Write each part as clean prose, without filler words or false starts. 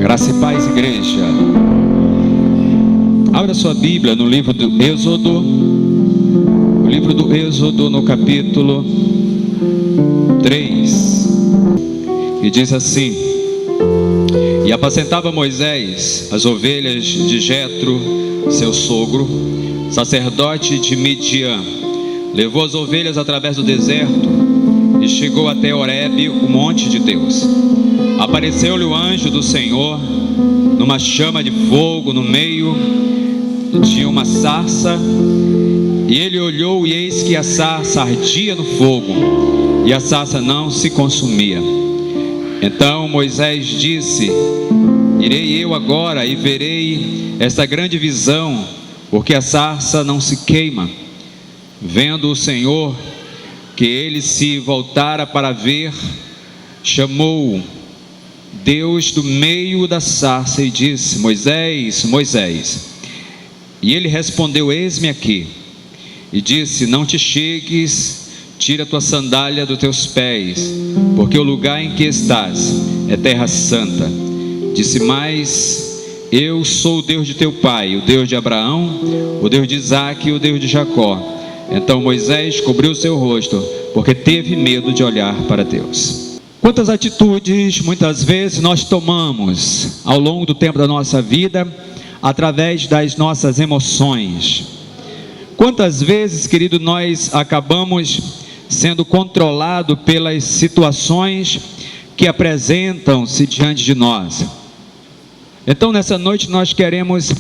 Graça e paz, igreja. Abra sua Bíblia no livro do Êxodo. O livro do Êxodo, no capítulo 3. E diz assim: E apacentava Moisés as ovelhas de Jetro, seu sogro, sacerdote de Midian. Levou as ovelhas através do deserto e chegou até Horebe, o monte de Deus. Apareceu-lhe o anjo do Senhor numa chama de fogo no meio de uma sarça, e ele olhou, e eis que a sarça ardia no fogo, e a sarça não se consumia. Então Moisés disse: Irei eu agora e verei esta grande visão, porque a sarça não se queima. Vendo o Senhor que ele se voltara para ver, chamou Deus do meio da sarça e disse: Moisés, Moisés. E ele respondeu: Eis-me aqui. E disse: Não te chegues, tira tua sandália dos teus pés, porque o lugar em que estás é terra santa. Disse mais: Eu sou o Deus de teu pai, o Deus de Abraão, o Deus de Isaque e o Deus de Jacó. Então Moisés cobriu seu rosto, porque teve medo de olhar para Deus. Quantas atitudes muitas vezes nós tomamos ao longo do tempo da nossa vida, através das nossas emoções. Quantas vezes, querido, nós acabamos sendo controlados pelas situações que apresentam-se diante de nós. Então nessa noite nós queremos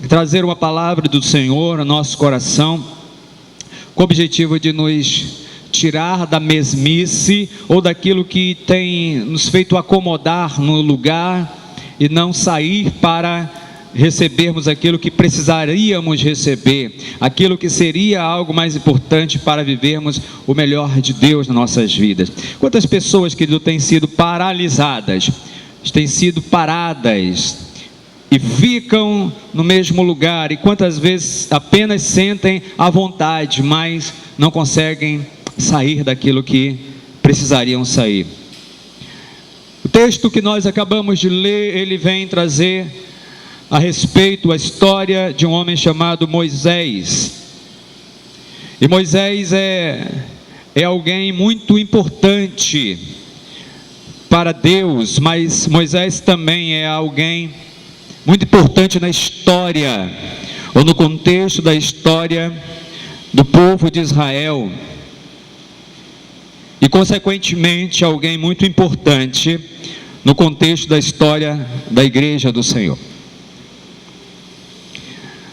trazer uma palavra do Senhor ao nosso coração, com o objetivo de nos tirar da mesmice ou daquilo que tem nos feito acomodar no lugar e não sair para recebermos aquilo que precisaríamos receber, aquilo que seria algo mais importante para vivermos o melhor de Deus nas nossas vidas. Quantas pessoas, querido, têm sido paralisadas, têm sido paradas e ficam no mesmo lugar, e quantas vezes apenas sentem a vontade, mas não conseguem sair daquilo que precisariam sair. O texto que nós acabamos de ler, ele vem trazer a respeito a história de um homem chamado Moisés. E Moisés é alguém muito importante para Deus, mas Moisés também é alguém muito importante na história, ou no contexto da história do povo de Israel. E consequentemente alguém muito importante no contexto da história da igreja do Senhor.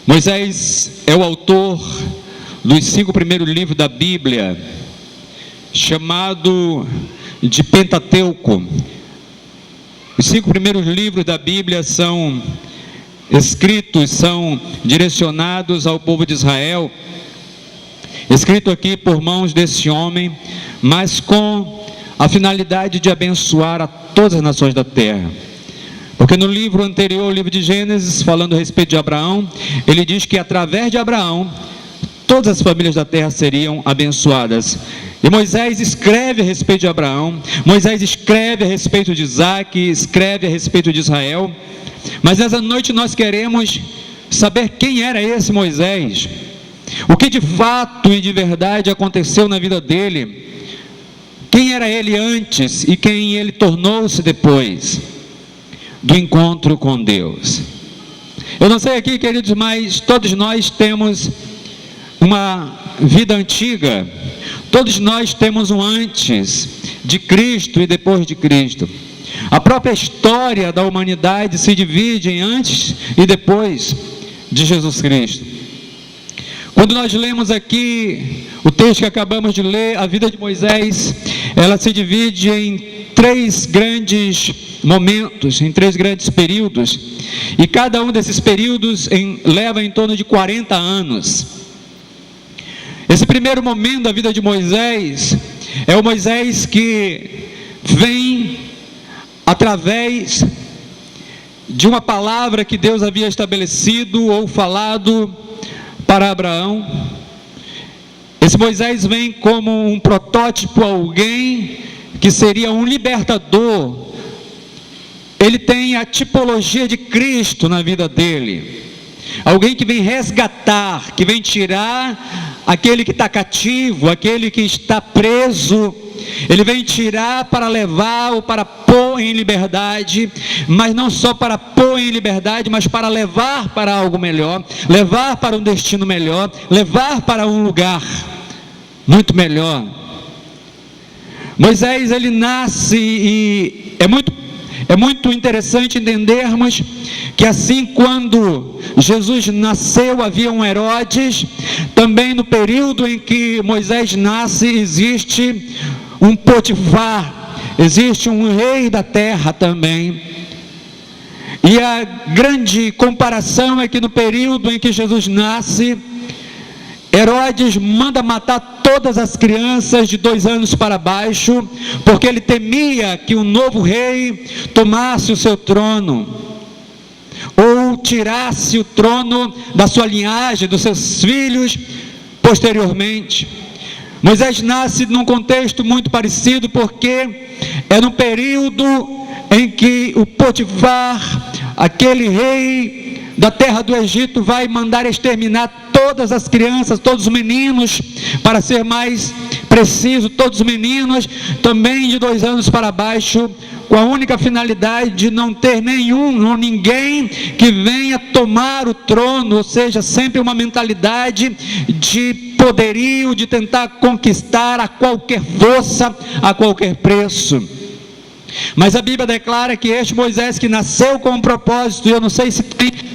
Moisés é o autor dos 5 primeiros livros da Bíblia, chamado de Pentateuco. Os 5 primeiros livros da Bíblia são escritos, são direcionados ao povo de Israel, escrito aqui por mãos desse homem, mas com a finalidade de abençoar a todas as nações da terra. Porque no livro anterior, o livro de Gênesis, falando a respeito de Abraão, ele diz que através de Abraão, todas as famílias da terra seriam abençoadas. E Moisés escreve a respeito de Abraão, Moisés escreve a respeito de Isaque, escreve a respeito de Israel. Mas nessa noite nós queremos saber quem era esse Moisés, o que de fato e de verdade aconteceu na vida dele, quem era ele antes e quem ele tornou-se depois do encontro com Deus. Eu não sei aqui, queridos, mas todos nós temos uma vida antiga, todos nós temos um antes de Cristo e depois de Cristo. A própria história da humanidade se divide em antes e depois de Jesus Cristo. Quando nós lemos aqui o texto que acabamos de ler, a vida de Moisés, ela se divide em 3 grandes momentos, em 3 grandes períodos, e cada um desses períodos leva em torno de 40 anos. Esse primeiro momento da vida de Moisés é o Moisés que vem através de uma palavra que Deus havia estabelecido ou falado para Abraão. Esse Moisés vem como um protótipo, alguém que seria um libertador ele tem a tipologia de Cristo na vida dele. Alguém que vem resgatar, que vem tirar aquele que está cativo, aquele que está preso. Ele vem tirar para levar ou para pôr em liberdade, mas não só para pôr em liberdade, mas para levar para algo melhor, levar para um destino melhor, levar para um lugar muito melhor. Moisés, ele nasce, e é muito interessante entendermos que assim quando Jesus nasceu havia um Herodes, também no período em que Moisés nasce existe um Potifar, existe um rei da terra também. E a grande comparação é que no período em que Jesus nasce, Herodes manda matar todas as crianças de 2 anos para baixo, porque ele temia que o novo rei tomasse o seu trono, ou tirasse o trono da sua linhagem, dos seus filhos posteriormente. Moisés nasce num contexto muito parecido, porque é no período em que o Potifar, aquele rei da terra do Egito, vai mandar exterminar todas as crianças, todos os meninos, para ser mais preciso, todos os meninos, também de 2 anos para baixo, com a única finalidade de não ter nenhum ou ninguém que venha tomar o trono, ou seja, sempre uma mentalidade de poderio, de tentar conquistar a qualquer força, a qualquer preço. Mas a Bíblia declara que este Moisés que nasceu com um propósito, e eu não sei se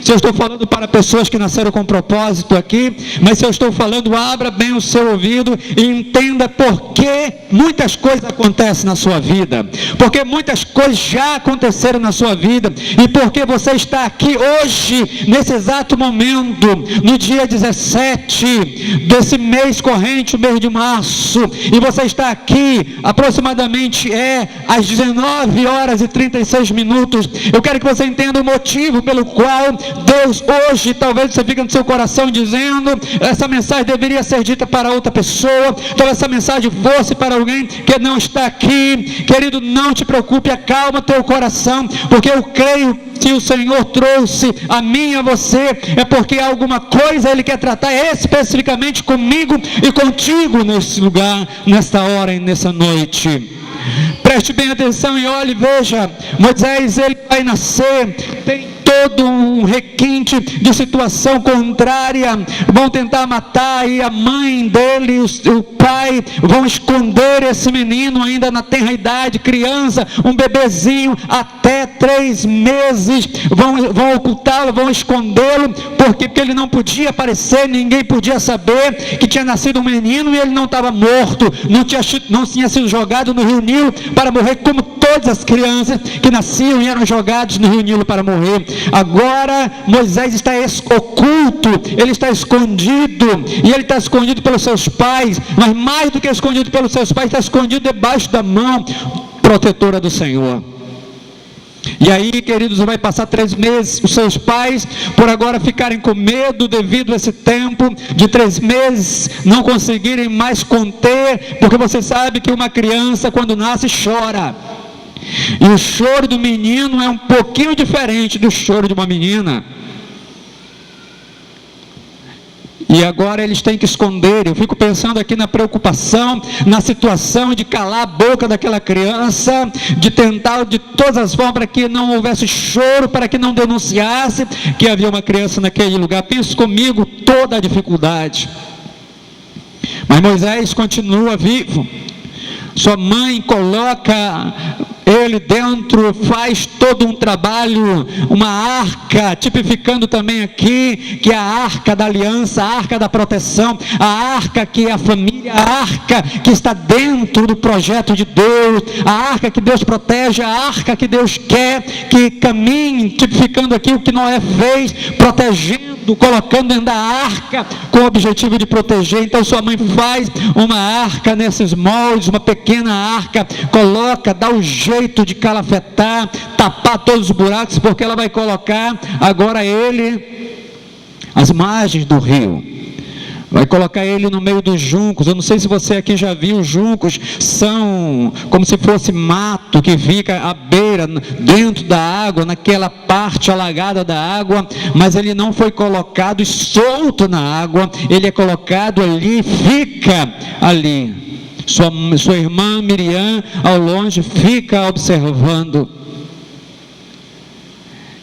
eu estou falando para pessoas que nasceram com propósito aqui, mas se eu estou falando, abra bem o seu ouvido e entenda por que muitas coisas acontecem na sua vida, porque muitas coisas já aconteceram na sua vida, e porque você está aqui hoje, nesse exato momento, no dia 17 desse mês corrente, o mês de março, e você está aqui, aproximadamente às 19h36. Eu quero que você entenda o motivo pelo qual Deus hoje, talvez você fique no seu coração dizendo, essa mensagem deveria ser dita para outra pessoa, talvez essa mensagem fosse para alguém que não está aqui. Querido, não te preocupe, acalma teu coração, porque eu creio que o Senhor trouxe a mim e a você, é porque alguma coisa Ele quer tratar especificamente comigo e contigo nesse lugar, nesta hora e nessa noite. Preste bem atenção e olhe, veja, Moisés, ele vai nascer, tem todo um requinte de situação contrária, vão tentar matar, e a mãe dele, o pai, vão esconder esse menino ainda na tenra idade, criança, um bebezinho, até 3 meses, vão ocultá-lo, vão escondê-lo, porque ele não podia aparecer, ninguém podia saber que tinha nascido um menino, e ele não estava morto, não tinha sido jogado no rio Nilo para morrer, como todas as crianças que nasciam e eram jogados no rio Nilo para morrer. Agora Moisés está oculto, ele está escondido, e ele está escondido pelos seus pais, mas mais do que escondido pelos seus pais, está escondido debaixo da mão protetora do Senhor. E aí, queridos, vai passar 3 meses, os seus pais, por agora ficarem com medo devido a esse tempo de 3 meses, não conseguirem mais conter, porque você sabe que uma criança quando nasce chora, e o choro do menino é um pouquinho diferente do choro de uma menina. E agora eles têm que esconder. Eu fico pensando aqui na preocupação, na situação de calar a boca daquela criança, de tentar de todas as formas para que não houvesse choro, para que não denunciasse que havia uma criança naquele lugar. Pense comigo toda a dificuldade. Mas Moisés continua vivo. Sua mãe coloca ele dentro, faz todo um trabalho, uma arca, tipificando também aqui, que é a arca da aliança, a arca da proteção, a arca que é a família, a arca que está dentro do projeto de Deus, a arca que Deus protege, a arca que Deus quer que caminhe, tipificando aqui o que Noé fez, protegendo, colocando dentro da arca, com o objetivo de proteger. Então sua mãe faz uma arca nesses moldes, uma pequena arca, coloca, dá o jeito de calafetar, tapar todos os buracos, porque ela vai colocar agora ele às margens do rio. Vai colocar ele no meio dos juncos. Eu não sei se você aqui já viu, os juncos são como se fosse mato que fica à beira, dentro da água, naquela parte alagada da água, mas ele não foi colocado solto na água, ele é colocado ali, fica ali. Sua irmã Miriam, ao longe, fica observando.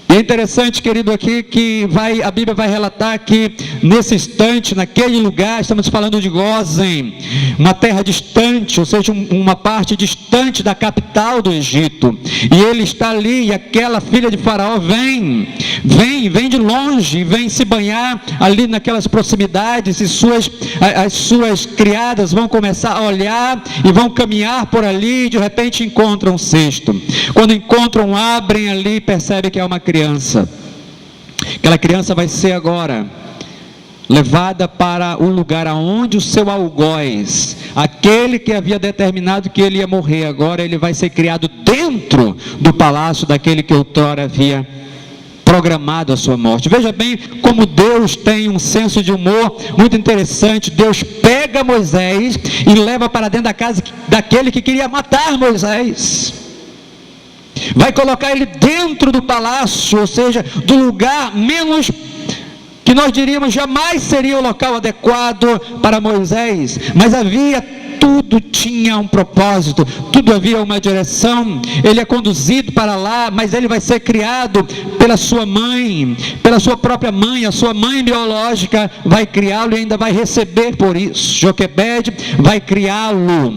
E é interessante, querido, aqui que a Bíblia vai relatar que nesse instante, naquele lugar, estamos falando de Gósen, uma terra distante, ou seja, uma parte distante da capital do Egito. E ele está ali, e aquela filha de Faraó vem de longe, vem se banhar ali naquelas proximidades, e as suas criadas vão começar a olhar e vão caminhar por ali, e de repente encontram um cesto. Quando encontram, abrem ali e percebem que é uma criança. Aquela criança vai ser agora levada para o lugar aonde o seu algoz, aquele que havia determinado que ele ia morrer, agora ele vai ser criado dentro do palácio daquele que outrora havia programado a sua morte. Veja bem como Deus tem um senso de humor muito interessante. Deus pega Moisés e leva para dentro da casa daquele que queria matar Moisés. Vai colocar ele dentro do palácio, ou seja, do lugar menos, que nós diríamos jamais seria o local adequado para Moisés, mas tudo tinha um propósito, tudo havia uma direção. Ele é conduzido para lá, mas ele vai ser criado pela sua mãe, pela sua própria mãe. A sua mãe biológica vai criá-lo e ainda vai receber por isso. Joquebede vai criá-lo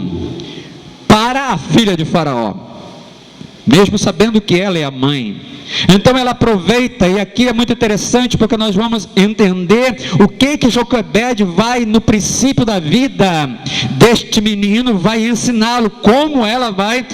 para a filha de Faraó, mesmo sabendo que ela é a mãe. Então ela aproveita, e aqui é muito interessante, porque nós vamos entender o que Joquebede vai, no princípio da vida deste menino, vai ensiná-lo, como ela vai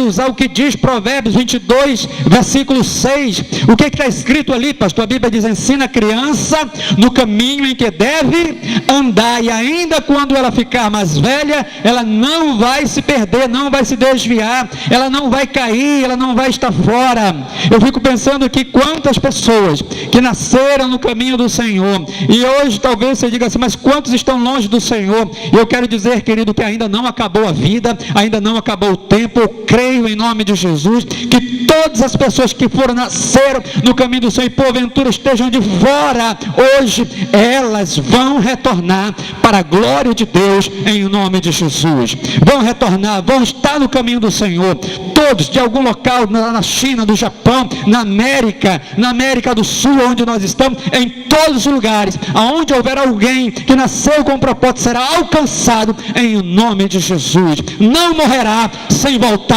usar o que diz Provérbios 22, versículo 6. O que está escrito ali, pastor? A Bíblia diz: ensina a criança no caminho em que deve andar, e ainda quando ela ficar mais velha, ela não vai se perder, não vai se desviar, ela não vai cair, ela não vai estar fora. Eu fico pensando aqui quantas pessoas que nasceram no caminho do Senhor, e hoje talvez você diga assim: mas quantos estão longe do Senhor? E eu quero dizer, querido, que ainda não acabou a vida, ainda não acabou o tempo. Creio em nome de Jesus que todas as pessoas que nasceram no caminho do Senhor e porventura estejam de fora hoje, elas vão retornar para a glória de Deus em nome de Jesus. Vão retornar, vão estar no caminho do Senhor. Todos de algum local, na China, no Japão, na América do Sul, onde nós estamos, em todos os lugares aonde houver alguém que nasceu com propósito, será alcançado em nome de Jesus. Não morrerá sem voltar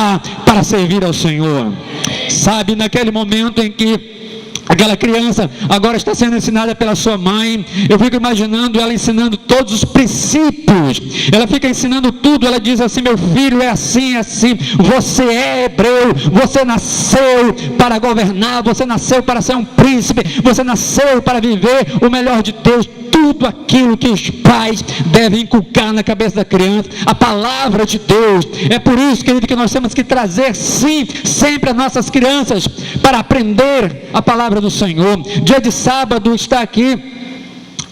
para servir ao Senhor. Sabe, naquele momento em que aquela criança agora está sendo ensinada pela sua mãe, eu fico imaginando ela ensinando todos os princípios, ela fica ensinando tudo. Ela diz assim: meu filho, é assim, você é hebreu, você nasceu para governar, você nasceu para ser um príncipe, você nasceu para viver o melhor de Deus. Tudo aquilo que os pais devem inculcar na cabeça da criança, a palavra de Deus. É por isso, querido, que nós temos que trazer, sim, sempre as nossas crianças para aprender a palavra do Senhor. Dia de sábado está aqui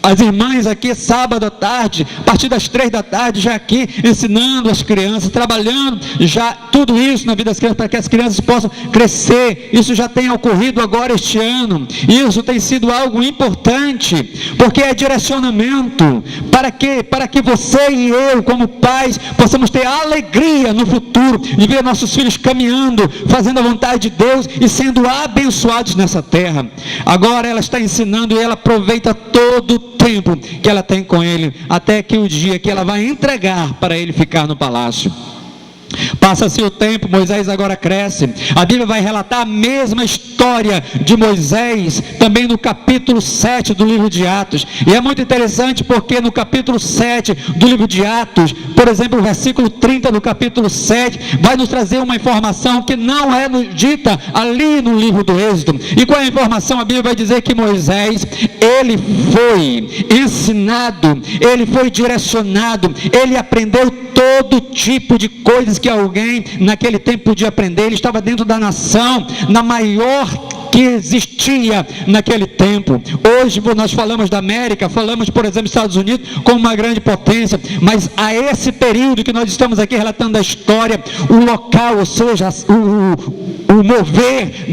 as irmãs aqui, sábado à tarde, a partir das 3 da tarde, já aqui ensinando as crianças, trabalhando já tudo isso na vida das crianças, para que as crianças possam crescer. Isso já tem ocorrido agora este ano. Isso tem sido algo importante, porque é direcionamento para que você e eu, como pais, possamos ter alegria no futuro de ver nossos filhos caminhando, fazendo a vontade de Deus e sendo abençoados nessa terra. Agora ela está ensinando, e ela aproveita todo o tempo que ela tem com ele, até que o dia que ela vai entregar para ele ficar no palácio. Passa-se o tempo, Moisés agora cresce. A Bíblia vai relatar a mesma história de Moisés também no capítulo 7 do livro de Atos. E é muito interessante porque no capítulo 7 do livro de Atos, por exemplo, o versículo 30 do capítulo 7 vai nos trazer uma informação que não é dita ali no livro do Êxodo. E qual é a informação? A Bíblia vai dizer que Moisés, ele foi ensinado, ele foi direcionado, ele aprendeu todo tipo de coisas que alguém naquele tempo podia aprender. Ele estava dentro da nação, na maior que existia naquele tempo. Hoje nós falamos da América, falamos, por exemplo, dos Estados Unidos como uma grande potência, mas a esse período que nós estamos aqui relatando a história, o local, ou seja, o mover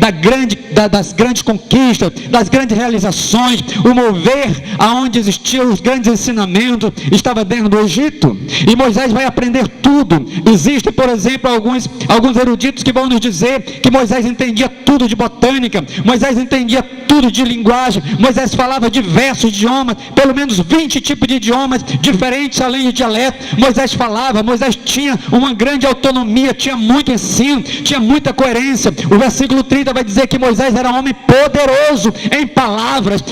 das grandes conquistas, das grandes realizações, o mover aonde existiam os grandes ensinamentos, estava dentro do Egito, e Moisés vai aprender tudo. Existem, por exemplo, alguns eruditos que vão nos dizer que Moisés entendia tudo de botânica, Moisés entendia tudo de linguagem, Moisés falava diversos idiomas, pelo menos 20 tipos de idiomas diferentes, além de dialeto. Moisés tinha uma grande autonomia, tinha muito ensino, tinha muita coerência. O versículo 30 vai dizer que Moisés era um homem poderoso em palavras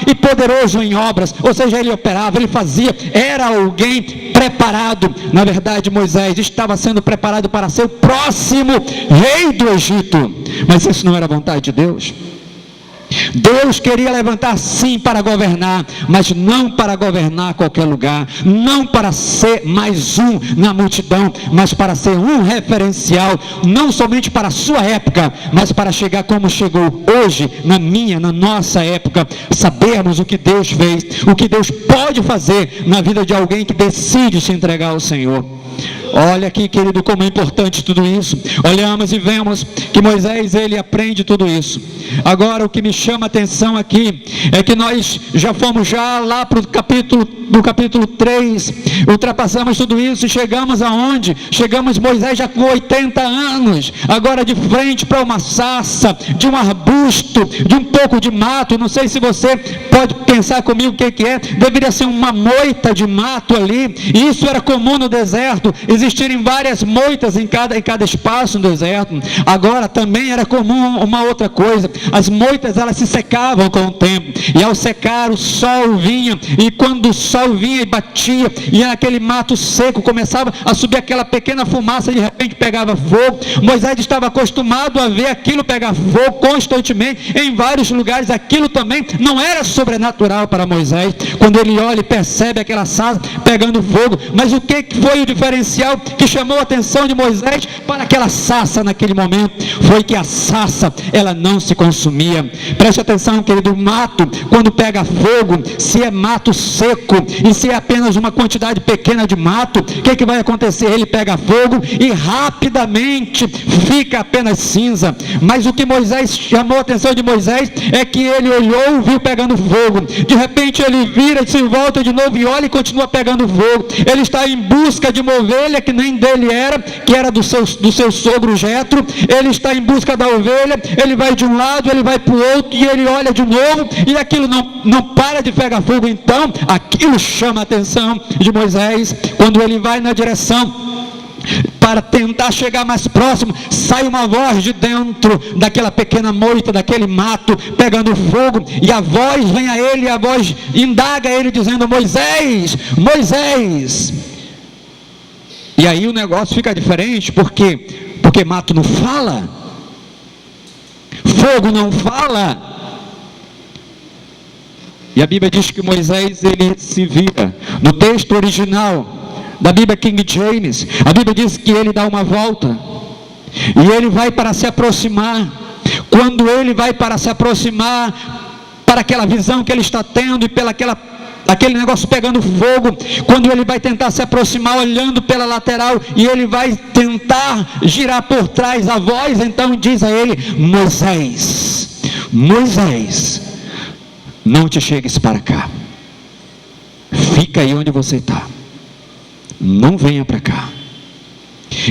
e poderoso em obras, ou seja, ele operava, ele fazia, era alguém preparado. Na verdade, Moisés estava sendo preparado para ser o próximo rei do Egito, mas isso não era vontade de Deus. Deus queria levantar sim para governar, mas não para governar qualquer lugar, não para ser mais um na multidão, mas para ser um referencial, não somente para a sua época, mas para chegar como chegou hoje, na nossa época, sabermos o que Deus fez, o que Deus pode fazer na vida de alguém que decide se entregar ao Senhor. Olha aqui, querido, como é importante tudo isso. Olhamos e vemos que Moisés, ele aprende tudo isso. Agora, o que me chama a atenção aqui é que nós já fomos lá para o capítulo 3, ultrapassamos tudo isso e chegamos aonde? Chegamos, Moisés já com 80 anos, agora de frente para uma sarça, de um arbusto, de um pouco de mato. Não sei se você pode pensar comigo o que é. Deveria ser uma moita de mato ali, e isso era comum no deserto, existirem várias moitas em cada espaço no deserto. Agora também era comum uma outra coisa: as moitas, elas se secavam com o tempo, e ao secar o sol vinha, e quando o sol vinha e batia, e aquele mato seco começava a subir aquela pequena fumaça, de repente pegava fogo. Moisés estava acostumado a ver aquilo pegar fogo constantemente em vários lugares. Aquilo também não era sobrenatural para Moisés. Quando ele olha e percebe aquela sarça pegando fogo, mas o que foi o diferencial que chamou a atenção de Moisés para aquela sarça naquele momento? Foi que a sarça, ela não se consumia. Preste atenção, querido, o mato, quando pega fogo, se é mato seco e se é apenas uma quantidade pequena de mato, o que vai acontecer? Ele pega fogo e rapidamente fica apenas cinza. Mas o que Moisés chamou a atenção de Moisés é que ele olhou, viu pegando fogo, de repente ele vira, se volta de novo e olha e continua pegando fogo. Ele está em busca de uma ovelha que nem dele era, que era do seu sogro Jetro. Ele está em busca da ovelha, ele vai de um lado, ele vai para o outro, e ele olha de novo, e aquilo não para de pegar fogo. Então aquilo chama a atenção de Moisés. Quando ele vai na direção para tentar chegar mais próximo, sai uma voz de dentro daquela pequena moita, daquele mato pegando fogo, e a voz vem a ele, e a voz indaga ele dizendo: Moisés, Moisés. E aí o negócio fica diferente, porque mato não fala, fogo não fala. E a Bíblia diz que Moisés, ele se vira. No texto original da Bíblia King James, a Bíblia diz que ele dá uma volta, e ele vai para se aproximar. Quando ele vai para se aproximar, para aquela visão que ele está tendo, e aquele negócio pegando fogo, quando ele vai tentar se aproximar, olhando pela lateral, e ele vai tentar girar por trás, a voz então diz a ele: Moisés, Moisés, não te chegues para cá, fica aí onde você está, não venha para cá.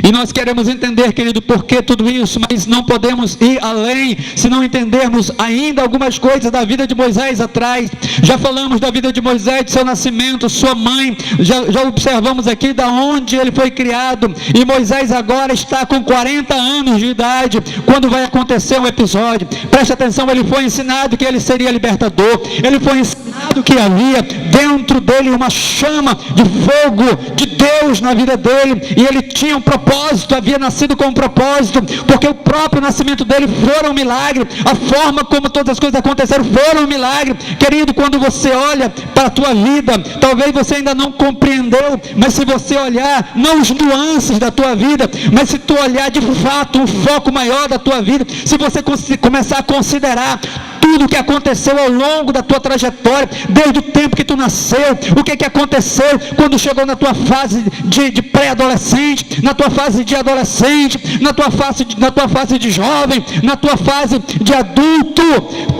E nós queremos entender, querido, por que tudo isso, mas não podemos ir além se não entendermos ainda algumas coisas da vida de Moisés atrás. Já falamos da vida de Moisés, de seu nascimento, sua mãe, já observamos aqui da onde ele foi criado, e Moisés agora está com 40 anos de idade, quando vai acontecer um episódio. Preste atenção, ele foi ensinado que ele seria libertador, ele foi ensinado passado que havia dentro dele uma chama de fogo de Deus na vida dele, e ele tinha um propósito, havia nascido com um propósito, porque o próprio nascimento dele foi um milagre, a forma como todas as coisas aconteceram foram um milagre. Querido, quando você olha para a tua vida, talvez você ainda não compreendeu, mas se você olhar, não os nuances da tua vida, mas se tu olhar de fato um foco maior da tua vida, se você começar a considerar tudo que aconteceu ao longo da tua trajetória, desde o tempo que tu nasceu, o que aconteceu quando chegou na tua fase de pré-adolescente, na tua fase de adolescente, na tua fase de jovem, na tua fase de adulto,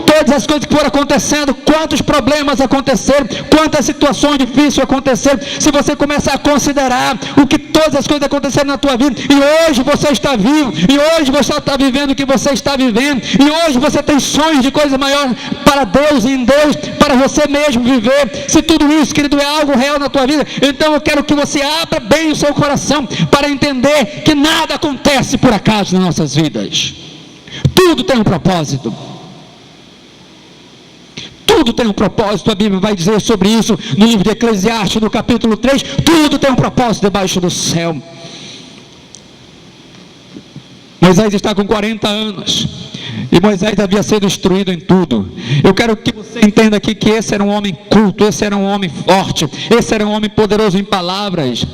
todas as coisas que foram acontecendo, quantos problemas aconteceram, quantas situações difíceis aconteceram, se você começar a considerar o que todas as coisas aconteceram na tua vida, e hoje você está vivo, e hoje você está vivendo o que você está vivendo, e hoje você tem sonhos de coisas maiores para Deus e em Deus, para você mesmo viver. Se tudo isso, querido, é algo real na tua vida, então eu quero que você abra bem o seu coração para entender que nada acontece por acaso nas nossas vidas. Tudo tem um propósito. Tudo tem um propósito. A Bíblia vai dizer sobre isso no livro de Eclesiastes, no capítulo 3. Tudo tem um propósito debaixo do céu. Moisés está com 40 anos. E Moisés havia sido instruído em tudo. Eu quero que você entenda aqui que esse era um homem culto, esse era um homem forte, esse era um homem poderoso em palavras.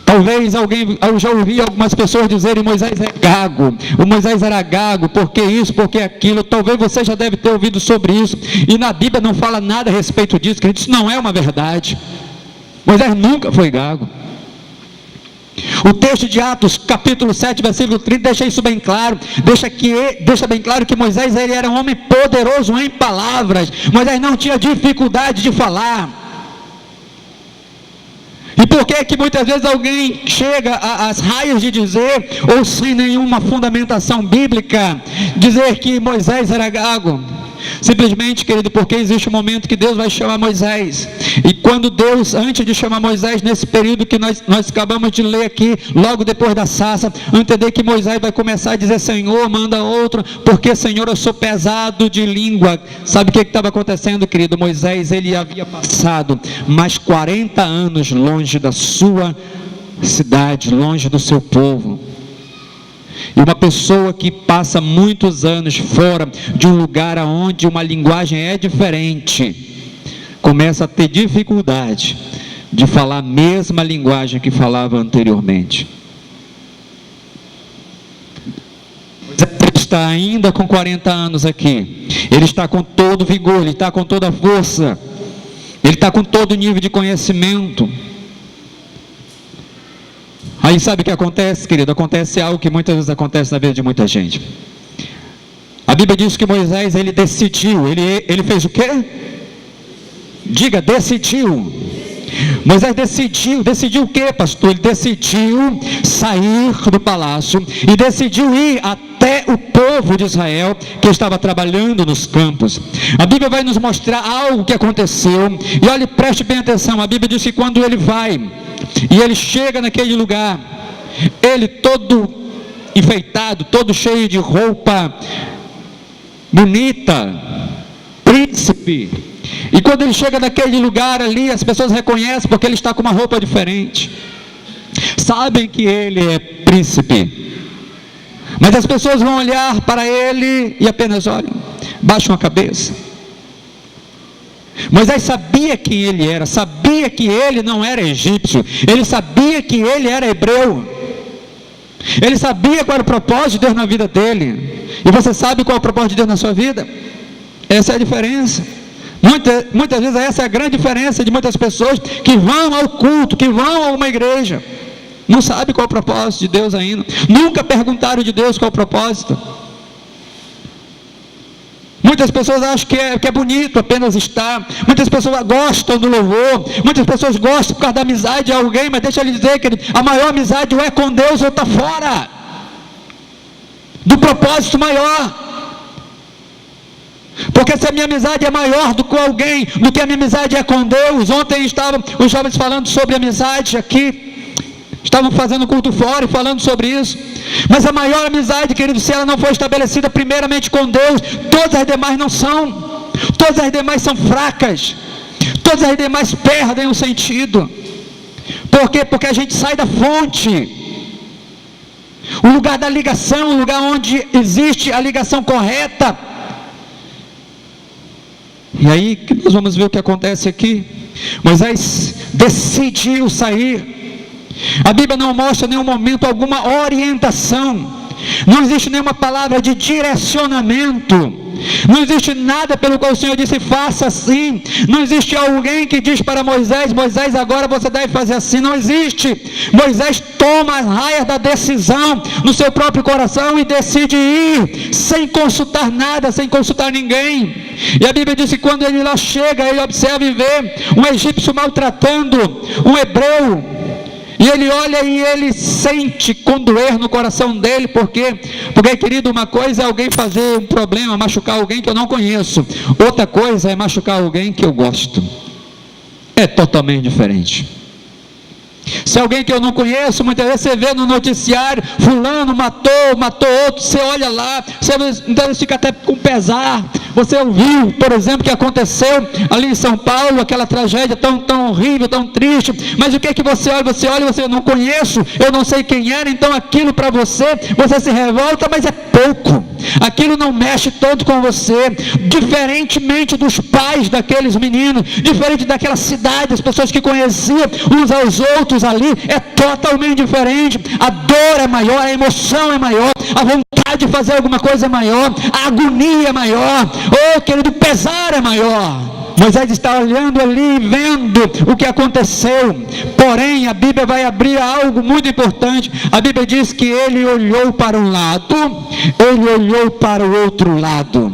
Talvez eu já ouvi algumas pessoas dizerem: Moisés é gago, o Moisés era gago, porque isso, porque aquilo. Talvez você já deve ter ouvido sobre isso, e na Bíblia não fala nada a respeito disso, querido. Isso não é uma verdade. Moisés nunca foi gago. O texto de Atos, capítulo 7, versículo 30, deixa isso bem claro. Deixa bem claro que Moisés, ele era um homem poderoso em palavras. Moisés não tinha dificuldade de falar. E por que muitas vezes alguém chega às raias de dizer, ou sem nenhuma fundamentação bíblica, dizer que Moisés era gago? Simplesmente, querido, porque existe um momento que Deus vai chamar Moisés, e quando Deus, antes de chamar Moisés, nesse período que nós acabamos de ler aqui, logo depois da sarça, entender que Moisés vai começar a dizer: Senhor, manda outro, porque Senhor, eu sou pesado de língua. Sabe o que estava acontecendo, querido? Moisés, ele havia passado mais 40 anos longe da sua cidade, longe do seu povo. E uma pessoa que passa muitos anos fora de um lugar onde uma linguagem é diferente, começa a ter dificuldade de falar a mesma linguagem que falava anteriormente. Ele está ainda com 40 anos aqui, ele está com todo vigor, ele está com toda a força, ele está com todo o nível de conhecimento. Aí sabe o que acontece, querido? Acontece algo que muitas vezes acontece na vida de muita gente. A Bíblia diz que Moisés, ele decidiu, ele fez o quê? Diga, decidiu. Moisés decidiu o quê, pastor? Ele decidiu sair do palácio e decidiu ir até o povo de Israel que estava trabalhando nos campos. A Bíblia vai nos mostrar algo que aconteceu, e olhe, preste bem atenção. A Bíblia diz que quando ele vai e ele chega naquele lugar, ele todo enfeitado, todo cheio de roupa bonita, príncipe. E quando ele chega naquele lugar ali, as pessoas reconhecem porque ele está com uma roupa diferente. Sabem que ele é príncipe. Mas as pessoas vão olhar para ele e apenas olham, baixam a cabeça. Moisés sabia quem ele era, sabia que ele não era egípcio, ele sabia que ele era hebreu, ele sabia qual era o propósito de Deus na vida dele. E você sabe qual é o propósito de Deus na sua vida? Essa é a diferença. Muitas vezes essa é a grande diferença de muitas pessoas que vão ao culto, que vão a uma igreja, não sabem qual é o propósito de Deus ainda, nunca perguntaram de Deus qual é o propósito. Muitas pessoas acham que é bonito apenas estar, muitas pessoas gostam do louvor, muitas pessoas gostam por causa da amizade de alguém, mas deixa eu lhe dizer, querido, a maior amizade ou é com Deus ou está fora do propósito maior. Porque se a minha amizade é maior do que alguém, do que a minha amizade é com Deus. Ontem estavam os jovens falando sobre amizade aqui, estavam fazendo culto fora e falando sobre isso. Mas a maior amizade, querido, se ela não for estabelecida primeiramente com Deus, todas as demais não são. todas as demais são fracas, todas as demais perdem o sentido. Por quê? Porque a gente sai da fonte, o lugar da ligação, o lugar onde existe a ligação correta. E aí nós vamos ver o que acontece aqui. Moisés decidiu sair. A Bíblia não mostra em nenhum momento alguma orientação, não existe nenhuma palavra de direcionamento, não existe nada pelo qual o Senhor disse faça assim. Não existe alguém que diz para Moisés: Moisés, agora você deve fazer assim. Não existe. Moisés toma as raias da decisão no seu próprio coração e decide ir, sem consultar nada, sem consultar ninguém. E a Bíblia diz que quando ele lá chega, ele observa e vê um egípcio maltratando um hebreu. E ele olha e ele sente condoer no coração dele. Por quê? Porque, querido, uma coisa é alguém fazer um problema, machucar alguém que eu não conheço. Outra coisa é machucar alguém que eu gosto. É totalmente diferente. Se alguém que eu não conheço, muitas vezes você vê no noticiário, fulano matou outro, você olha lá, você fica até com pesar. Você ouviu, por exemplo, que aconteceu ali em São Paulo, aquela tragédia tão horrível, tão triste, mas o que é que você olha? Você olha e você: eu não conheço, eu não sei quem era, então aquilo para você se revolta, mas é pouco, aquilo não mexe tanto com você. Diferentemente dos pais daqueles meninos, diferente daquela cidade, as pessoas que conheciam uns aos outros ali, é totalmente diferente. A dor é maior, a emoção é maior, a vontade de fazer alguma coisa é maior, a agonia é maior, querido, o pesar é maior. Moisés está olhando ali, vendo o que aconteceu. Porém, a Bíblia vai abrir algo muito importante. A Bíblia diz que ele olhou para um lado, ele olhou para o outro lado.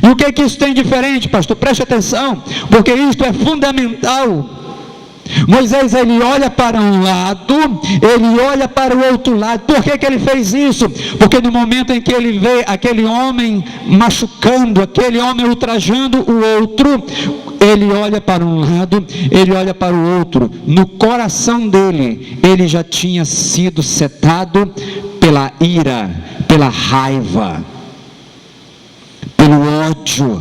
E o que é que isso tem diferente, pastor? Preste atenção, porque isto é fundamental. Moisés, ele olha para um lado, ele olha para o outro lado. Por que ele fez isso? Porque no momento em que ele vê aquele homem machucando, aquele homem ultrajando o outro, ele olha para um lado, ele olha para o outro. No coração dele, ele já tinha sido setado pela ira, pela raiva, pelo ódio.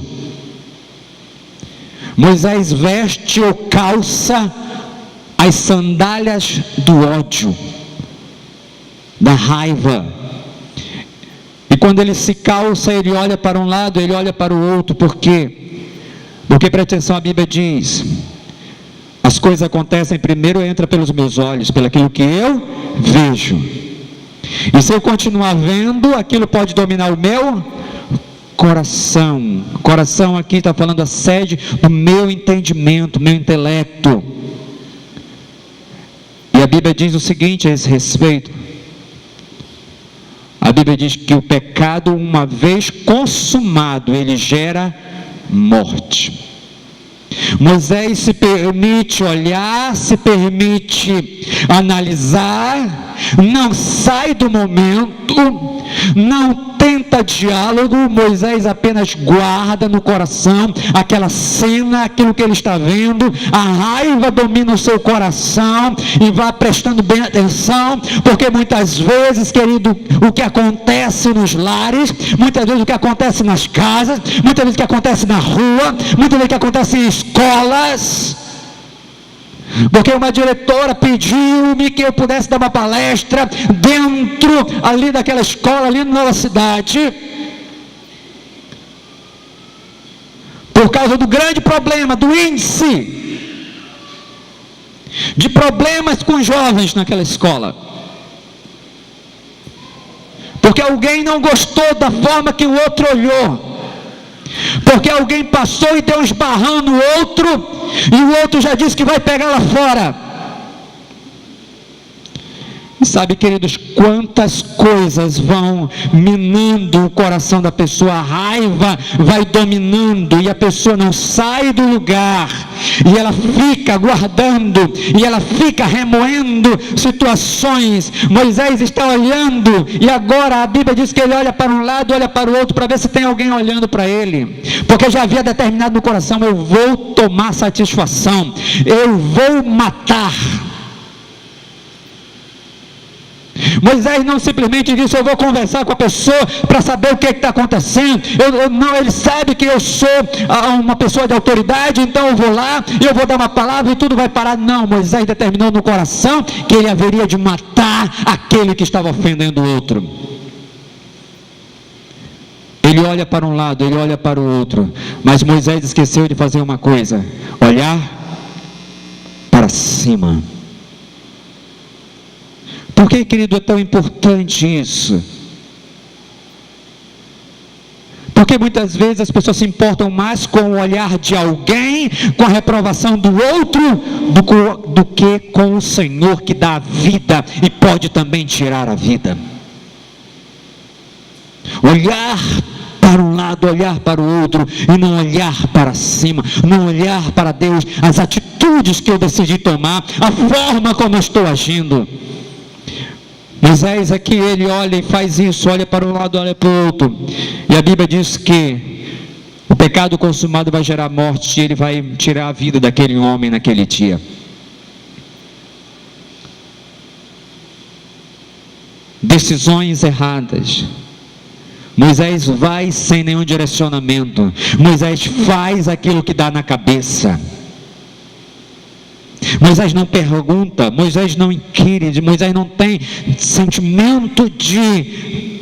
Moisés veste ou calça as sandálias do ódio, da raiva. E quando ele se calça, ele olha para um lado, ele olha para o outro. Por quê? Porque, presta atenção, a Bíblia diz: as coisas acontecem primeiro, entra pelos meus olhos, pelo aquilo que eu vejo. E se eu continuar vendo, aquilo pode dominar o meu coração. Coração aqui está falando a sede do meu entendimento, meu intelecto. E a Bíblia diz o seguinte a esse respeito: a Bíblia diz que o pecado, uma vez consumado, ele gera morte. Moisés se permite olhar, se permite analisar, não sai do momento, não tenta diálogo. Moisés apenas guarda no coração aquela cena, aquilo que ele está vendo. A raiva domina o seu coração, e vá prestando bem atenção, porque muitas vezes, querido, o que acontece nos lares, muitas vezes o que acontece nas casas, muitas vezes o que acontece na rua, muitas vezes o que acontece em escolas. Porque uma diretora pediu-me que eu pudesse dar uma palestra dentro ali daquela escola, ali na Nova Cidade, por causa do grande problema, do índice de problemas com jovens naquela escola. Porque alguém não gostou da forma que o outro olhou, porque alguém passou e deu um esbarrão no outro, e o outro já disse que vai pegar lá fora. E sabe, queridos, quantas coisas vão minando o coração da pessoa. A raiva vai dominando, e a pessoa não sai do lugar, e ela fica guardando, e ela fica remoendo situações. Moisés está olhando, e agora a Bíblia diz que ele olha para um lado, olha para o outro, para ver se tem alguém olhando para ele, porque já havia determinado no coração: eu vou tomar satisfação, eu vou matar. Moisés não simplesmente disse: eu vou conversar com a pessoa para saber o que está acontecendo. Não, ele sabe que eu sou uma pessoa de autoridade, então eu vou lá e eu vou dar uma palavra e tudo vai parar. Não, Moisés determinou no coração que ele haveria de matar aquele que estava ofendendo o outro. Ele olha para um lado, ele olha para o outro, mas Moisés esqueceu de fazer uma coisa: olhar para cima. Por que, querido, é tão importante isso? Porque muitas vezes as pessoas se importam mais com o olhar de alguém, com a reprovação do outro, do que com o Senhor que dá a vida e pode também tirar a vida. Olhar para um lado, olhar para o outro, e não olhar para cima, não olhar para Deus, as atitudes que eu decidi tomar, a forma como eu estou agindo. Moisés aqui, ele olha e faz isso, olha para um lado, olha para o outro, e a Bíblia diz que o pecado consumado vai gerar morte, e ele vai tirar a vida daquele homem naquele dia. Decisões erradas. Moisés vai sem nenhum direcionamento. Moisés faz aquilo que dá na cabeça. Moisés não pergunta, Moisés não inquire, Moisés não tem sentimento de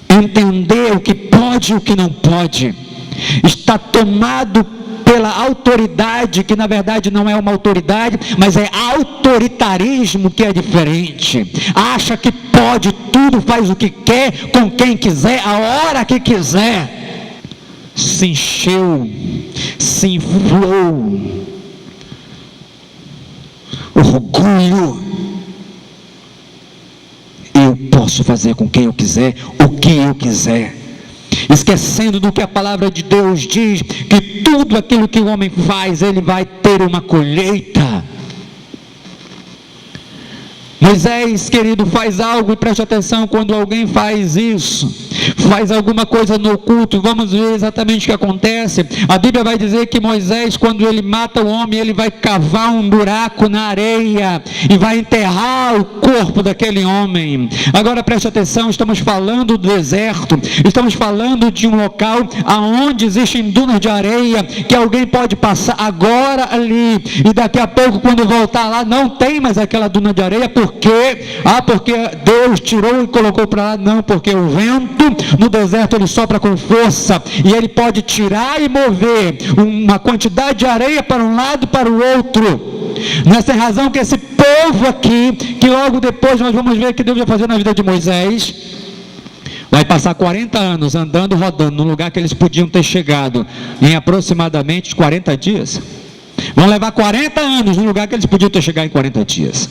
entender o que pode e o que não pode. Está tomado pela autoridade, que na verdade não é uma autoridade, mas é autoritarismo, que é diferente. Acha que pode tudo, faz o que quer, com quem quiser, a hora que quiser. Se encheu, se inflou. Orgulho. Eu posso fazer com quem eu quiser, o que eu quiser, esquecendo do que a palavra de Deus diz, que tudo aquilo que o homem faz, ele vai ter uma colheita. Moisés, querido, faz algo, e preste atenção, quando alguém faz isso, faz alguma coisa no oculto, vamos ver exatamente o que acontece. A Bíblia vai dizer que Moisés, quando ele mata o homem, ele vai cavar um buraco na areia, e vai enterrar o corpo daquele homem. Agora preste atenção, estamos falando do deserto, estamos falando de um local aonde existem dunas de areia, que alguém pode passar agora ali, e daqui a pouco, quando voltar lá, não tem mais aquela duna de areia. Porque Deus tirou e colocou para lá? Não, porque o vento no deserto ele sopra com força, e ele pode tirar e mover uma quantidade de areia para um lado e para o outro. Nessa razão que esse povo aqui, que logo depois nós vamos ver que Deus vai fazer na vida de Moisés, vai passar 40 anos andando, rodando, no lugar que eles podiam ter chegado em aproximadamente 40 dias. Vão levar 40 anos no lugar que eles podiam ter chegado em 40 dias.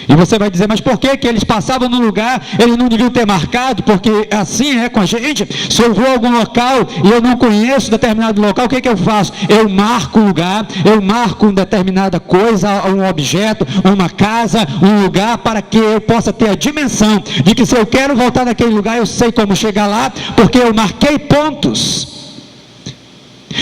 E você vai dizer: mas por que eles passavam no lugar, eles não deviam ter marcado? Porque assim é com a gente. Se eu vou a algum local e eu não conheço determinado local, o que eu faço? Eu marco o lugar, eu marco uma determinada coisa, um objeto, uma casa, um lugar, para que eu possa ter a dimensão de que se eu quero voltar naquele lugar, eu sei como chegar lá, porque eu marquei pontos.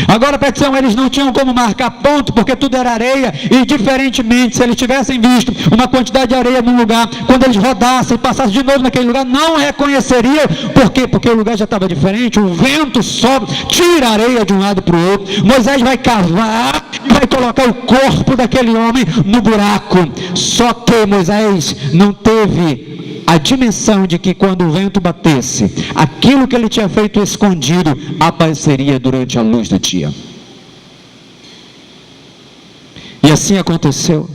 Agora, petição, eles não tinham como marcar ponto, porque tudo era areia, e diferentemente, se eles tivessem visto uma quantidade de areia num lugar, quando eles rodassem e passassem de novo naquele lugar, não reconheceriam. Por quê? Porque o lugar já estava diferente, o vento sobe, tira a areia de um lado para o outro. Moisés vai cavar e vai colocar o corpo daquele homem no buraco. Só que Moisés não teve a dimensão de que quando o vento batesse, aquilo que ele tinha feito escondido apareceria durante a luz do dia. E assim aconteceu.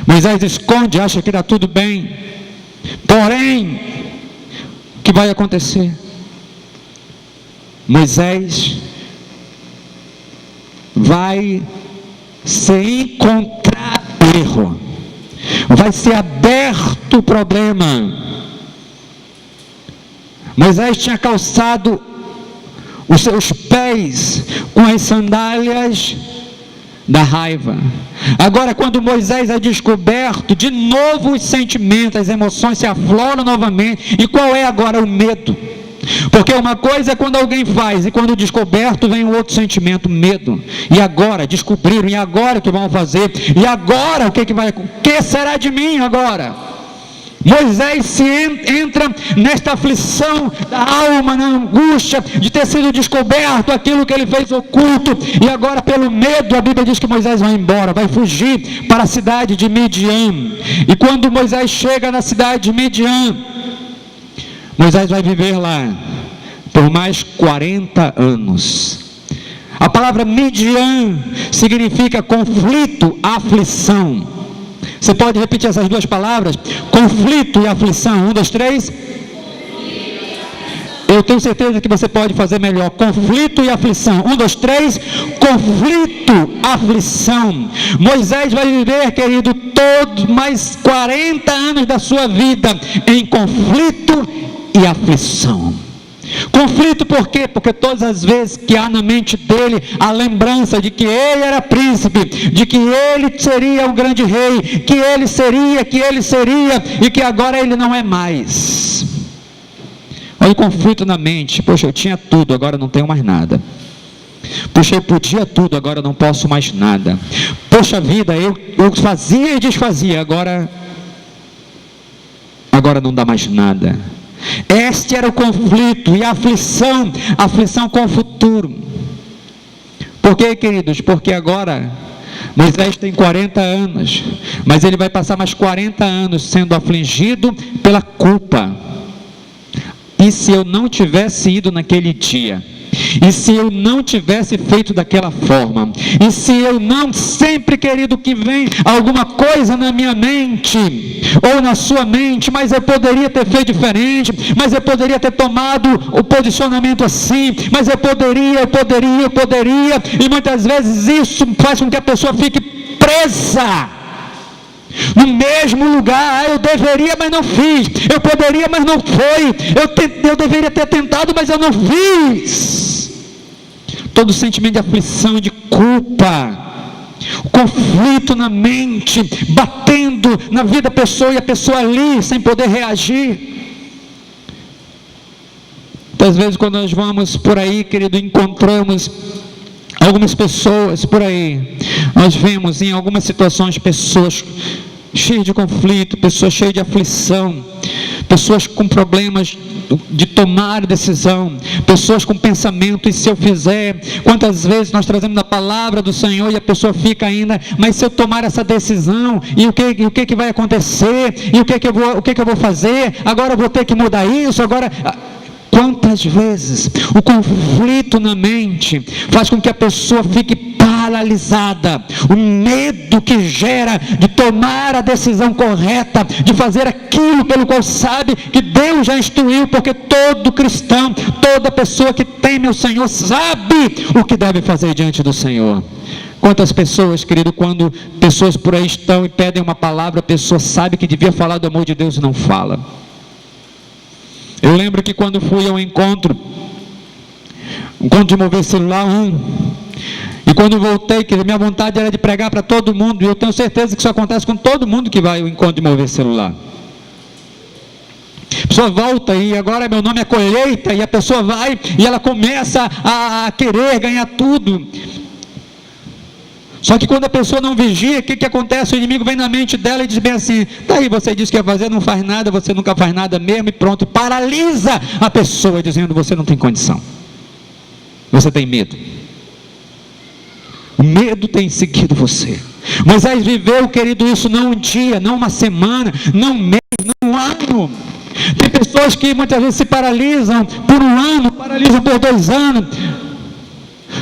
Moisés esconde, acha que está tudo bem. Porém, o que vai acontecer? Moisés vai ser encontrado erro. Vai ser aberto o problema. Moisés tinha calçado os seus pés com as sandálias da raiva. Agora, quando Moisés é descoberto, de novo os sentimentos, as emoções se afloram novamente. E qual é agora o medo? Porque uma coisa é quando alguém faz, e quando descoberto vem um outro sentimento, medo. E agora? Descobriram, e agora o que vão fazer? E agora o que será de mim agora? Moisés entra nesta aflição da alma, na angústia de ter sido descoberto aquilo que ele fez oculto, e agora pelo medo a Bíblia diz que Moisés vai embora, vai fugir para a cidade de Midian. E quando Moisés chega na cidade de Midian, Moisés vai viver lá por mais 40 anos. A palavra Midian significa conflito, aflição. Você pode repetir essas duas palavras? Conflito e aflição. 1, 2, 3. Eu tenho certeza que você pode fazer melhor. Conflito e aflição. 1, 2, 3. Conflito, aflição. Moisés vai viver, querido, todos mais 40 anos da sua vida em conflito e aflição. Conflito por quê? Porque todas as vezes que há na mente dele a lembrança de que ele era príncipe, de que ele seria o grande rei, que ele seria, e que agora ele não é mais. Olha o conflito na mente. Poxa, eu tinha tudo, agora não tenho mais nada. Poxa, eu podia tudo, agora não posso mais nada. Poxa vida, eu fazia e desfazia, agora não dá mais nada. Este era o conflito e a aflição com o futuro. Por quê, queridos? Porque agora Moisés tem 40 anos, mas ele vai passar mais 40 anos sendo afligido pela culpa. E se eu não tivesse ido naquele dia? E se eu não tivesse feito daquela forma? E se eu não, sempre, querido, que vem alguma coisa na minha mente, ou na sua mente, mas eu poderia ter feito diferente, mas eu poderia ter tomado o posicionamento assim, mas eu poderia, e muitas vezes isso faz com que a pessoa fique presa no mesmo lugar. Eu deveria, mas não fiz. Eu poderia, mas não foi. Eu deveria ter tentado, mas eu não fiz. Todo sentimento de aflição, de culpa, o conflito na mente, batendo na vida da pessoa, e a pessoa ali sem poder reagir. Muitas vezes quando nós vamos por aí, querido, encontramos algumas pessoas por aí, nós vemos em algumas situações pessoas cheias de conflito, pessoas cheias de aflição, pessoas com problemas de tomar decisão, pessoas com pensamento, e se eu fizer, quantas vezes nós trazemos a palavra do Senhor e a pessoa fica ainda, mas se eu tomar essa decisão, e o que vai acontecer, e o que eu vou fazer, agora eu vou ter que mudar isso, agora... Quantas vezes o conflito na mente faz com que a pessoa fique paralisada, o medo que gera de tomar a decisão correta, de fazer aquilo pelo qual sabe que Deus já instruiu, porque todo cristão, toda pessoa que teme o Senhor sabe o que deve fazer diante do Senhor. Quantas pessoas, querido, quando pessoas por aí estão e pedem uma palavra, a pessoa sabe que devia falar do amor de Deus e não fala. Eu lembro que quando fui ao encontro de Mover Celular 1, e quando voltei, que minha vontade era de pregar para todo mundo, e eu tenho certeza que isso acontece com todo mundo que vai ao encontro de Mover Celular. A pessoa volta, e agora meu nome é colheita, e a pessoa vai, e ela começa a querer ganhar tudo. Só que quando a pessoa não vigia, o que acontece? O inimigo vem na mente dela e diz bem assim: tá aí, você disse que ia fazer, não faz nada, você nunca faz nada mesmo, e pronto, paralisa a pessoa, dizendo: você não tem condição, você tem medo. O medo tem seguido você. Moisés viveu, querido, isso não um dia, não uma semana, não um mês, não um ano. Tem pessoas que muitas vezes se paralisam por um ano, paralisam por 2 anos,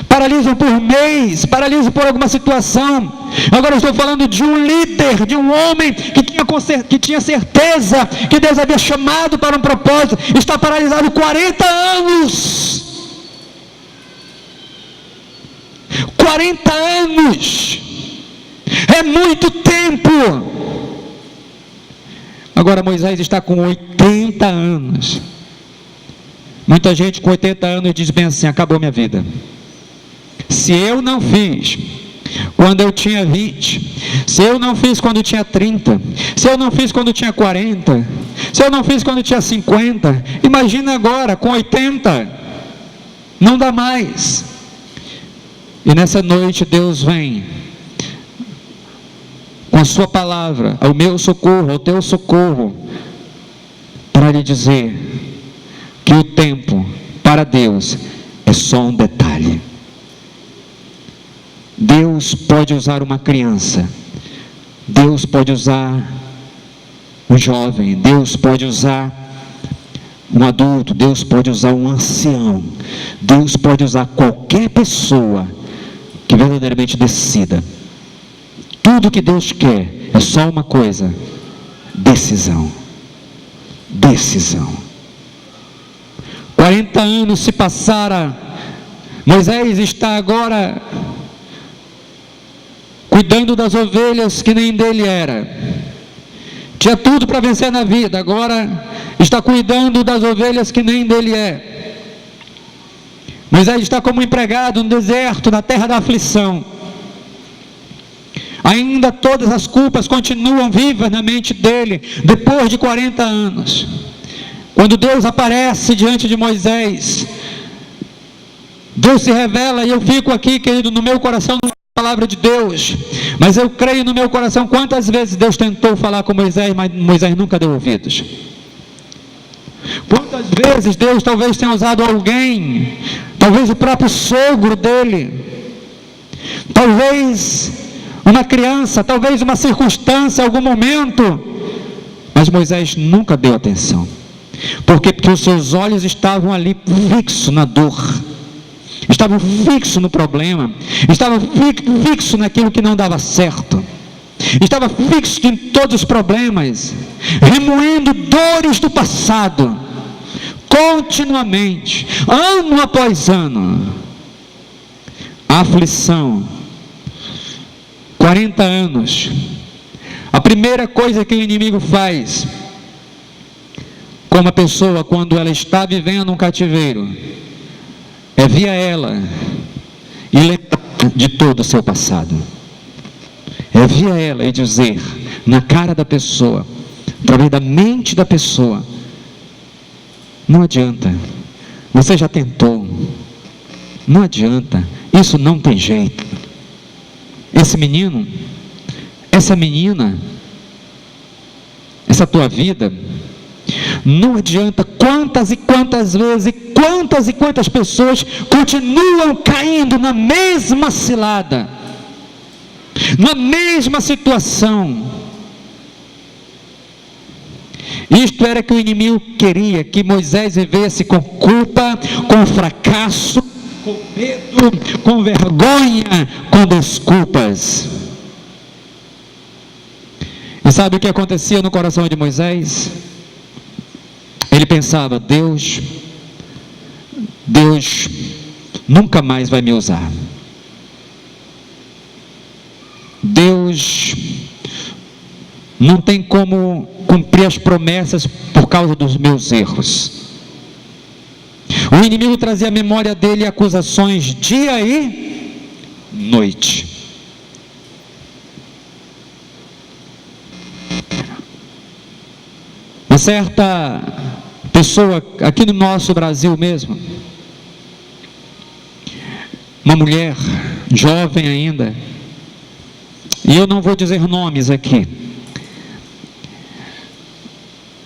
paralisam por mês, paralisam por alguma situação. Agora eu estou falando de um líder, de um homem que tinha certeza que Deus havia chamado para um propósito, está paralisado 40 anos. 40 anos é muito tempo. Agora Moisés está com 80 anos. Muita gente com 80 anos diz bem assim: acabou minha vida. Se eu não fiz quando eu tinha 20, se eu não fiz quando eu tinha 30, se eu não fiz quando eu tinha 40, se eu não fiz quando eu tinha 50, imagina agora com 80, não dá mais. E nessa noite Deus vem com a sua palavra, ao meu socorro, ao teu socorro, para lhe dizer que o tempo para Deus é só um detalhe. Deus pode usar uma criança, Deus pode usar um jovem, Deus pode usar um adulto, Deus pode usar um ancião, Deus pode usar qualquer pessoa que verdadeiramente decida. Tudo que Deus quer é só uma coisa: decisão. Decisão. 40 anos se passaram. Moisés está agora cuidando das ovelhas que nem dele era. Tinha tudo para vencer na vida, agora está cuidando das ovelhas que nem dele é. Moisés está como empregado no deserto, na terra da aflição. Ainda todas as culpas continuam vivas na mente dele, depois de 40 anos. Quando Deus aparece diante de Moisés, Deus se revela, e eu fico aqui, querido, no meu coração, não é a palavra de Deus, mas eu creio no meu coração quantas vezes Deus tentou falar com Moisés, mas Moisés nunca deu ouvidos. Quantas vezes Deus talvez tenha usado alguém, talvez o próprio sogro dele, talvez uma criança, talvez uma circunstância, algum momento, mas Moisés nunca deu atenção. Por quê? Porque os seus olhos estavam ali fixos na dor, estavam fixos no problema, estavam fixos naquilo que não dava certo, estava fixo em todos os problemas, remoendo dores do passado, continuamente, ano após ano, a aflição. 40 anos, a primeira coisa que o inimigo faz com uma pessoa quando ela está vivendo um cativeiro é via ela e lembrar de todo o seu passado, é via ela e dizer na cara da pessoa, através da mente da pessoa: não adianta, você já tentou, não adianta, isso não tem jeito. Esse menino, essa menina, essa tua vida, não adianta. Quantas e quantas vezes, quantas e quantas pessoas continuam caindo na mesma cilada, na mesma situação. Isto era que o inimigo queria, que Moisés vivesse com culpa, com fracasso, com medo, com vergonha, com desculpas. E sabe o que acontecia no coração de Moisés? Ele pensava: Deus nunca mais vai me usar. Deus não tem como cumprir as promessas por causa dos meus erros. O inimigo trazia à memória dele acusações dia e noite. Uma certa pessoa aqui no nosso Brasil mesmo, uma mulher jovem ainda, e eu não vou dizer nomes aqui,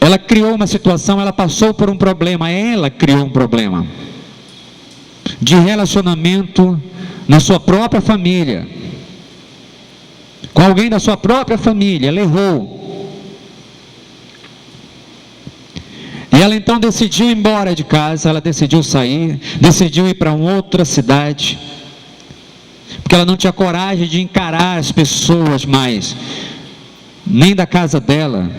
ela criou uma situação, ela passou por um problema, ela criou um problema de relacionamento na sua própria família, com alguém da sua própria família. Ela errou, e ela então decidiu ir embora de casa, ela decidiu sair, decidiu ir para uma outra cidade, porque ela não tinha coragem de encarar as pessoas mais, nem da casa dela,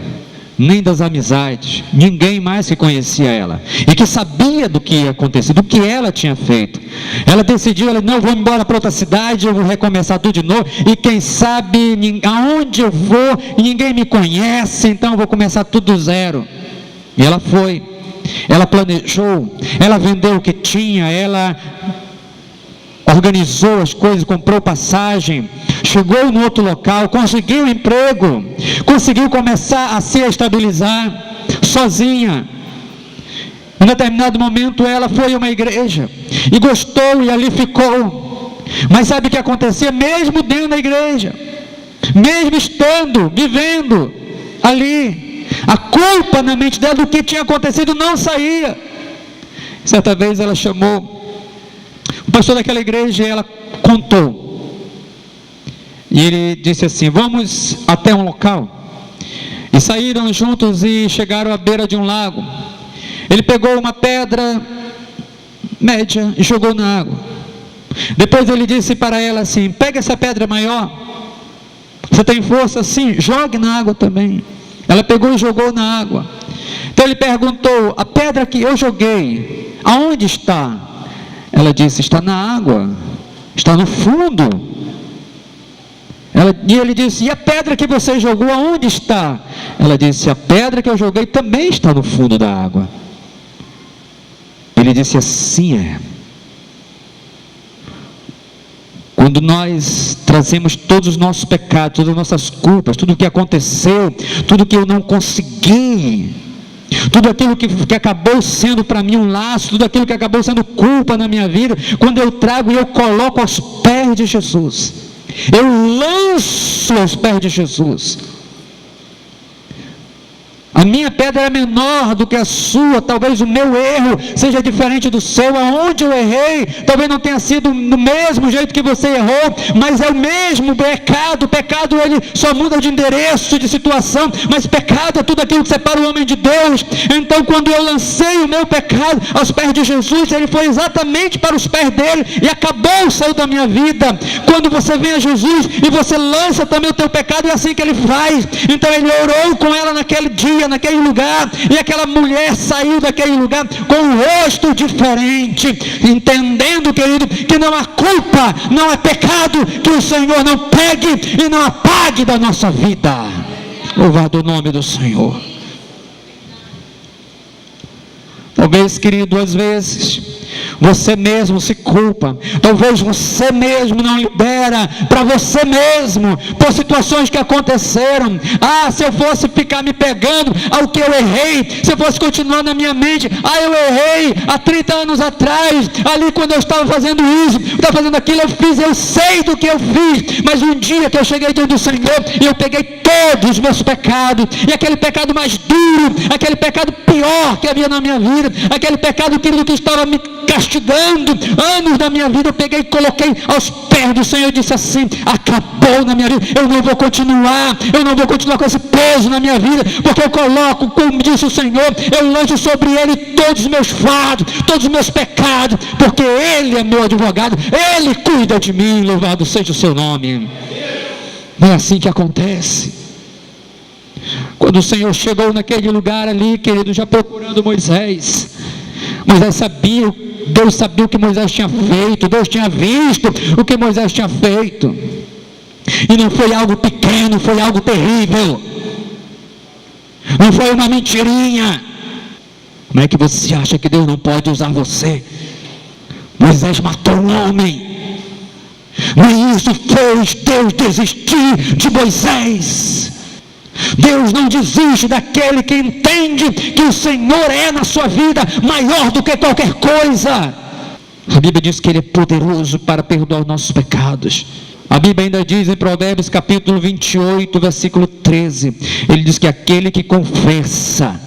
nem das amizades, ninguém mais que conhecia ela, e que sabia do que ia acontecer, do que ela tinha feito. Ela decidiu, ela: não, eu vou embora para outra cidade, eu vou recomeçar tudo de novo, e quem sabe, aonde eu vou, ninguém me conhece, então eu vou começar tudo do zero. E ela foi, ela planejou, ela vendeu o que tinha, ela organizou as coisas, comprou passagem, chegou no outro local, conseguiu um emprego, conseguiu começar a se estabilizar sozinha. Em determinado momento ela foi a uma igreja e gostou, e ali ficou. Mas sabe o que acontecia? Mesmo dentro da igreja, mesmo estando, vivendo ali, A culpa na mente dela do que tinha acontecido não saía. Certa vez ela chamou o pastor daquela igreja e ela contou. E ele disse assim: vamos até um local. E saíram juntos e chegaram à beira de um lago. Ele pegou uma pedra média e jogou na água. Depois ele disse para ela assim: pega essa pedra maior, você tem força? Sim, jogue na água também. Ela pegou e jogou na água. Então ele perguntou: a pedra que eu joguei, aonde está? Ela disse: está na água, está no fundo. E ele disse: e a pedra que você jogou, aonde está? Ela disse: a pedra que eu joguei também está no fundo da água. Ele disse: assim é. Quando nós trazemos todos os nossos pecados, todas as nossas culpas, tudo o que aconteceu, tudo que eu não consegui, tudo aquilo que acabou sendo para mim um laço, tudo aquilo que acabou sendo culpa na minha vida, quando eu trago e eu coloco aos pés de Jesus, eu lanço aos pés de Jesus. A minha pedra é menor do que a sua, talvez o meu erro seja diferente do seu, aonde eu errei, talvez não tenha sido do mesmo jeito que você errou, mas é o mesmo pecado. O pecado ele só muda de endereço, de situação, mas pecado é tudo aquilo que separa o homem de Deus. Então quando eu lancei o meu pecado aos pés de Jesus, ele foi exatamente para os pés dele e acabou, saiu da minha vida. Quando você vem a Jesus e você lança também o teu pecado, é assim que ele faz. Então ele orou com ela naquele dia, naquele lugar, e aquela mulher saiu daquele lugar com um rosto diferente, entendendo, querido, que não há culpa, não há pecado que o Senhor não pegue e não apague da nossa vida. Louvado o nome do Senhor. Talvez, querido, às vezes você mesmo se culpa, talvez você mesmo não libera para você mesmo, por situações que aconteceram. Se eu fosse ficar me pegando ao que eu errei, se eu fosse continuar na minha mente, eu errei há 30 anos atrás, ali quando eu estava fazendo isso, estava fazendo aquilo, eu sei do que eu fiz, mas um dia que eu cheguei diante do Senhor, e eu peguei todos os meus pecados, e aquele pecado mais duro, aquele pecado pior que havia na minha vida, aquele pecado, querido, que estava me castigando anos da minha vida, eu peguei e coloquei aos pés do Senhor e disse assim: acabou na minha vida, eu não vou continuar com esse peso na minha vida, porque eu coloco, como disse o Senhor, eu lanço sobre ele todos os meus fardos, todos os meus pecados, porque ele é meu advogado, ele cuida de mim, louvado seja o seu nome. Não é assim que acontece. Quando o Senhor chegou naquele lugar ali, querido, já procurando Moisés sabia, Deus sabia o que Moisés tinha feito, Deus tinha visto o que Moisés tinha feito, e não foi algo pequeno, foi algo terrível, não foi uma mentirinha. Como é que você acha que Deus não pode usar você? Moisés matou um homem, nem isso fez Deus desistir de Moisés. Deus não desiste daquele que entende que o Senhor é na sua vida maior do que qualquer coisa. A Bíblia diz que Ele é poderoso para perdoar os nossos pecados. A Bíblia ainda diz em Provérbios capítulo 28, versículo 13, ele diz que aquele que confessa,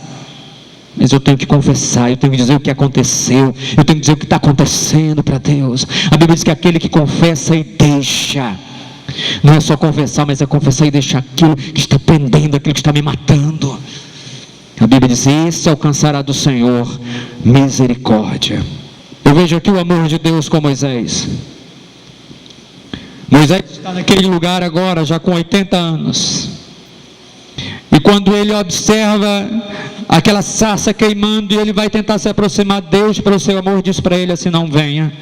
mas eu tenho que confessar, eu tenho que dizer o que aconteceu, eu tenho que dizer o que está acontecendo para Deus. A Bíblia diz que aquele que confessa e deixa, não é só confessar, mas é confessar e deixar aquilo que está pendendo, aquilo que está me matando. A Bíblia diz: esse alcançará do Senhor misericórdia. Eu vejo aqui o amor de Deus com Moisés. Moisés está naquele lugar agora, já com 80 anos. E quando ele observa aquela sarça queimando, e ele vai tentar se aproximar de Deus, pelo seu amor, diz para ele assim: não venha,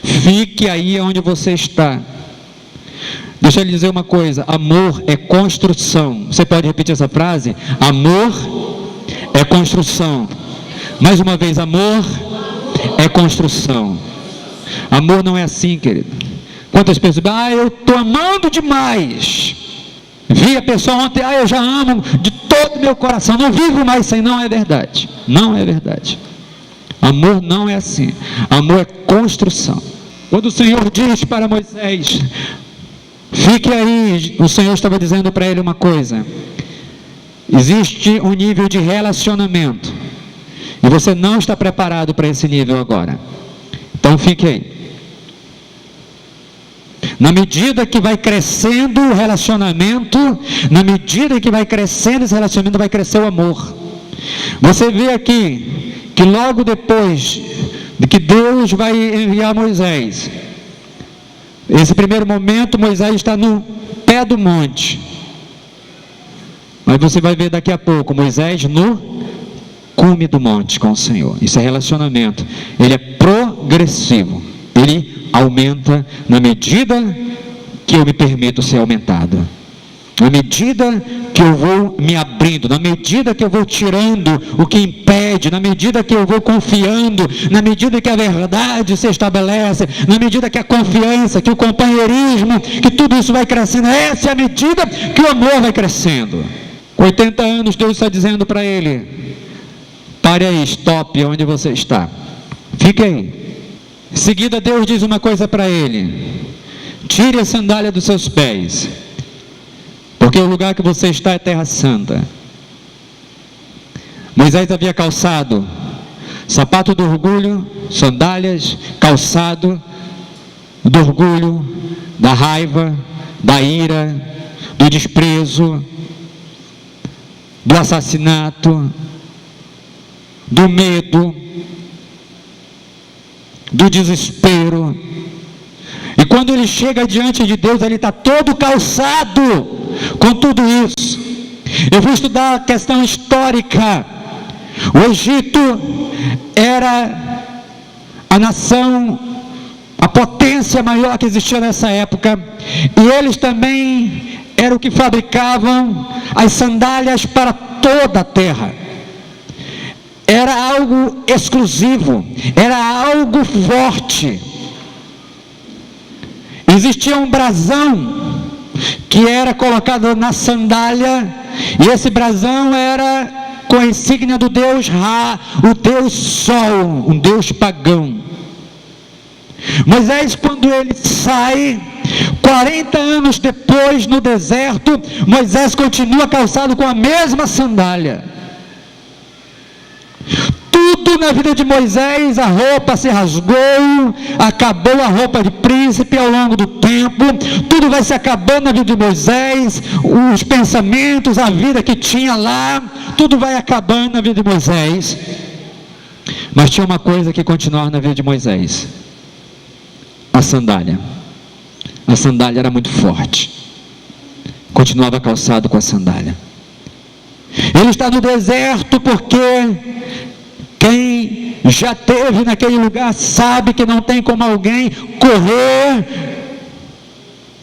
fique aí onde você está. Deixa eu lhe dizer uma coisa: amor é construção. Você pode repetir essa frase? Amor é construção. Mais uma vez, amor é construção. Amor não é assim, querido. Quantas pessoas dizem: eu estou amando demais. Vi a pessoa ontem: eu já amo de todo o meu coração, não vivo mais sem. Não é verdade. Não é verdade. Amor não é assim. Amor é construção. Quando o Senhor diz para Moisés: fique aí, o Senhor estava dizendo para ele uma coisa: Existe um nível de relacionamento, e você não está preparado para esse nível agora. Então fique aí. Na medida que vai crescendo o relacionamento, na medida que vai crescendo esse relacionamento, vai crescer o amor. Você vê aqui que logo depois de que Deus vai enviar Moisés, esse primeiro momento Moisés está no pé do monte, mas você vai ver daqui a pouco Moisés no cume do monte com o Senhor. Isso é relacionamento, ele é progressivo, ele aumenta na medida que eu me permito ser aumentado, na medida que eu vou me abrindo, na medida que eu vou tirando o que impede, na medida que eu vou confiando, na medida que a verdade se estabelece, na medida que a confiança, que o companheirismo, que tudo isso vai crescendo. Essa é a medida que o amor vai crescendo. Com 80 anos Deus está dizendo para ele: pare aí, stop, onde você está, fique aí. Em seguida Deus diz uma coisa para ele: tire a sandália dos seus pés, porque o lugar que você está é terra santa. Moisés havia calçado sapato do orgulho, sandálias, calçado do orgulho, da raiva, da ira, do desprezo, do assassinato, do medo, do desespero. E quando ele chega diante de Deus, ele está todo calçado com tudo isso. Eu vou estudar a questão histórica. O Egito era a nação, a potência maior que existia nessa época, e eles também eram o que fabricavam as sandálias para toda a terra. Era algo exclusivo, era algo forte. Existia um brasão que era colocado na sandália, e esse brasão era com a insígnia do deus Ra, o deus Sol, um deus pagão. Moisés, quando ele sai, 40 anos depois no deserto, Moisés continua calçado com a mesma sandália. Tudo na vida de Moisés, a roupa se rasgou, acabou a roupa de príncipe ao longo do tempo, tudo vai se acabando na vida de Moisés, os pensamentos, a vida que tinha lá, tudo vai acabando na vida de Moisés. Mas tinha uma coisa que continuava na vida de Moisés: a sandália. A sandália era muito forte, continuava calçado com a sandália. Ele está no deserto porque quem já esteve naquele lugar sabe que não tem como alguém correr.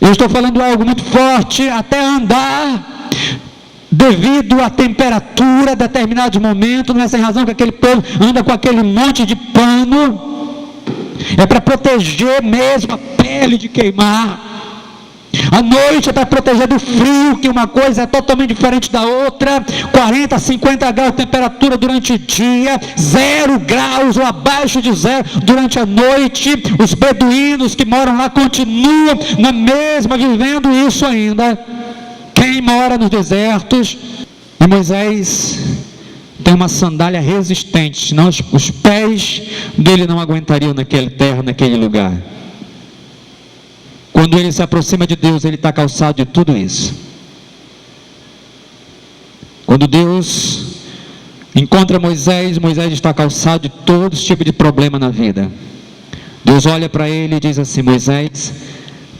Eu estou falando algo muito forte, até andar, devido à temperatura, determinados momentos. Não é sem razão que aquele povo anda com aquele monte de pano, é para proteger mesmo a pele de queimar. A noite é para proteger do frio, que uma coisa é totalmente diferente da outra. 40, 50 graus de temperatura durante o dia, 0 graus ou abaixo de 0 durante a noite. Os beduínos que moram lá continuam na mesma, vivendo isso ainda. Quem mora nos desertos? E Moisés tem uma sandália resistente, senão os pés dele não aguentariam naquele terra, naquele lugar. Quando ele se aproxima de Deus, ele está calçado de tudo isso. Quando Deus encontra Moisés, Moisés está calçado de todo tipo de problema na vida. Deus olha para ele e diz assim: Moisés,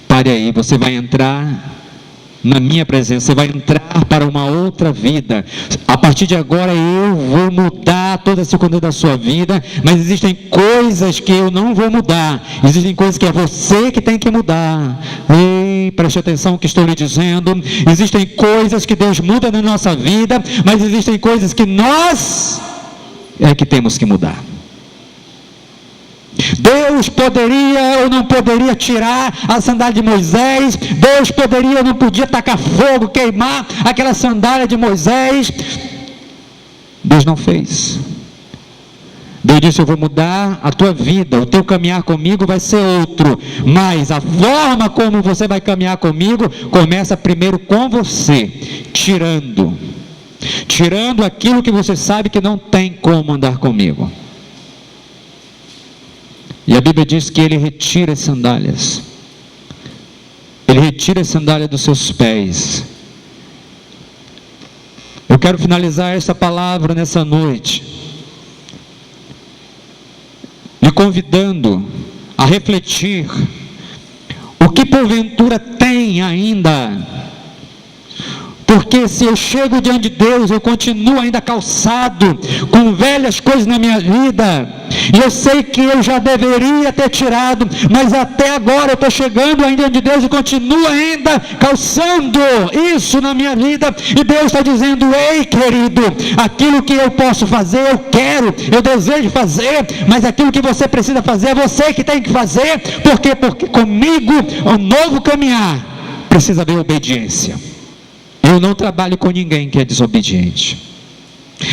pare aí, você vai entrar na minha presença, você vai entrar para uma outra vida. A partir de agora eu vou mudar toda a circunstância da sua vida, mas existem coisas que eu não vou mudar, existem coisas que é você que tem que mudar. Ei, preste atenção no que estou lhe dizendo. Existem coisas que Deus muda na nossa vida, mas existem coisas que nós é que temos que mudar. Deus poderia ou não poderia tirar a sandália de Moisés, Deus poderia ou não podia tacar fogo, queimar aquela sandália de Moisés. Deus não fez. Deus disse: eu vou mudar a tua vida, o teu caminhar comigo vai ser outro, mas a forma como você vai caminhar comigo começa primeiro com você, tirando tirando aquilo que você sabe que não tem como andar comigo. E a Bíblia diz que ele retira as sandálias. Ele retira as sandálias dos seus pés. Eu quero finalizar essa palavra nessa noite, lhe convidando a refletir o que porventura tem ainda. Porque se eu chego diante de Deus, eu continuo ainda calçado com velhas coisas na minha vida, e eu sei que eu já deveria ter tirado, mas até agora eu estou chegando ainda diante de Deus e continuo ainda calçando isso na minha vida, e Deus está dizendo: ei querido, aquilo que eu posso fazer, eu quero, eu desejo fazer, mas aquilo que você precisa fazer, é você que tem que fazer. Por quê? Porque comigo o novo caminhar precisa haver obediência. Eu não trabalho com ninguém que é desobediente.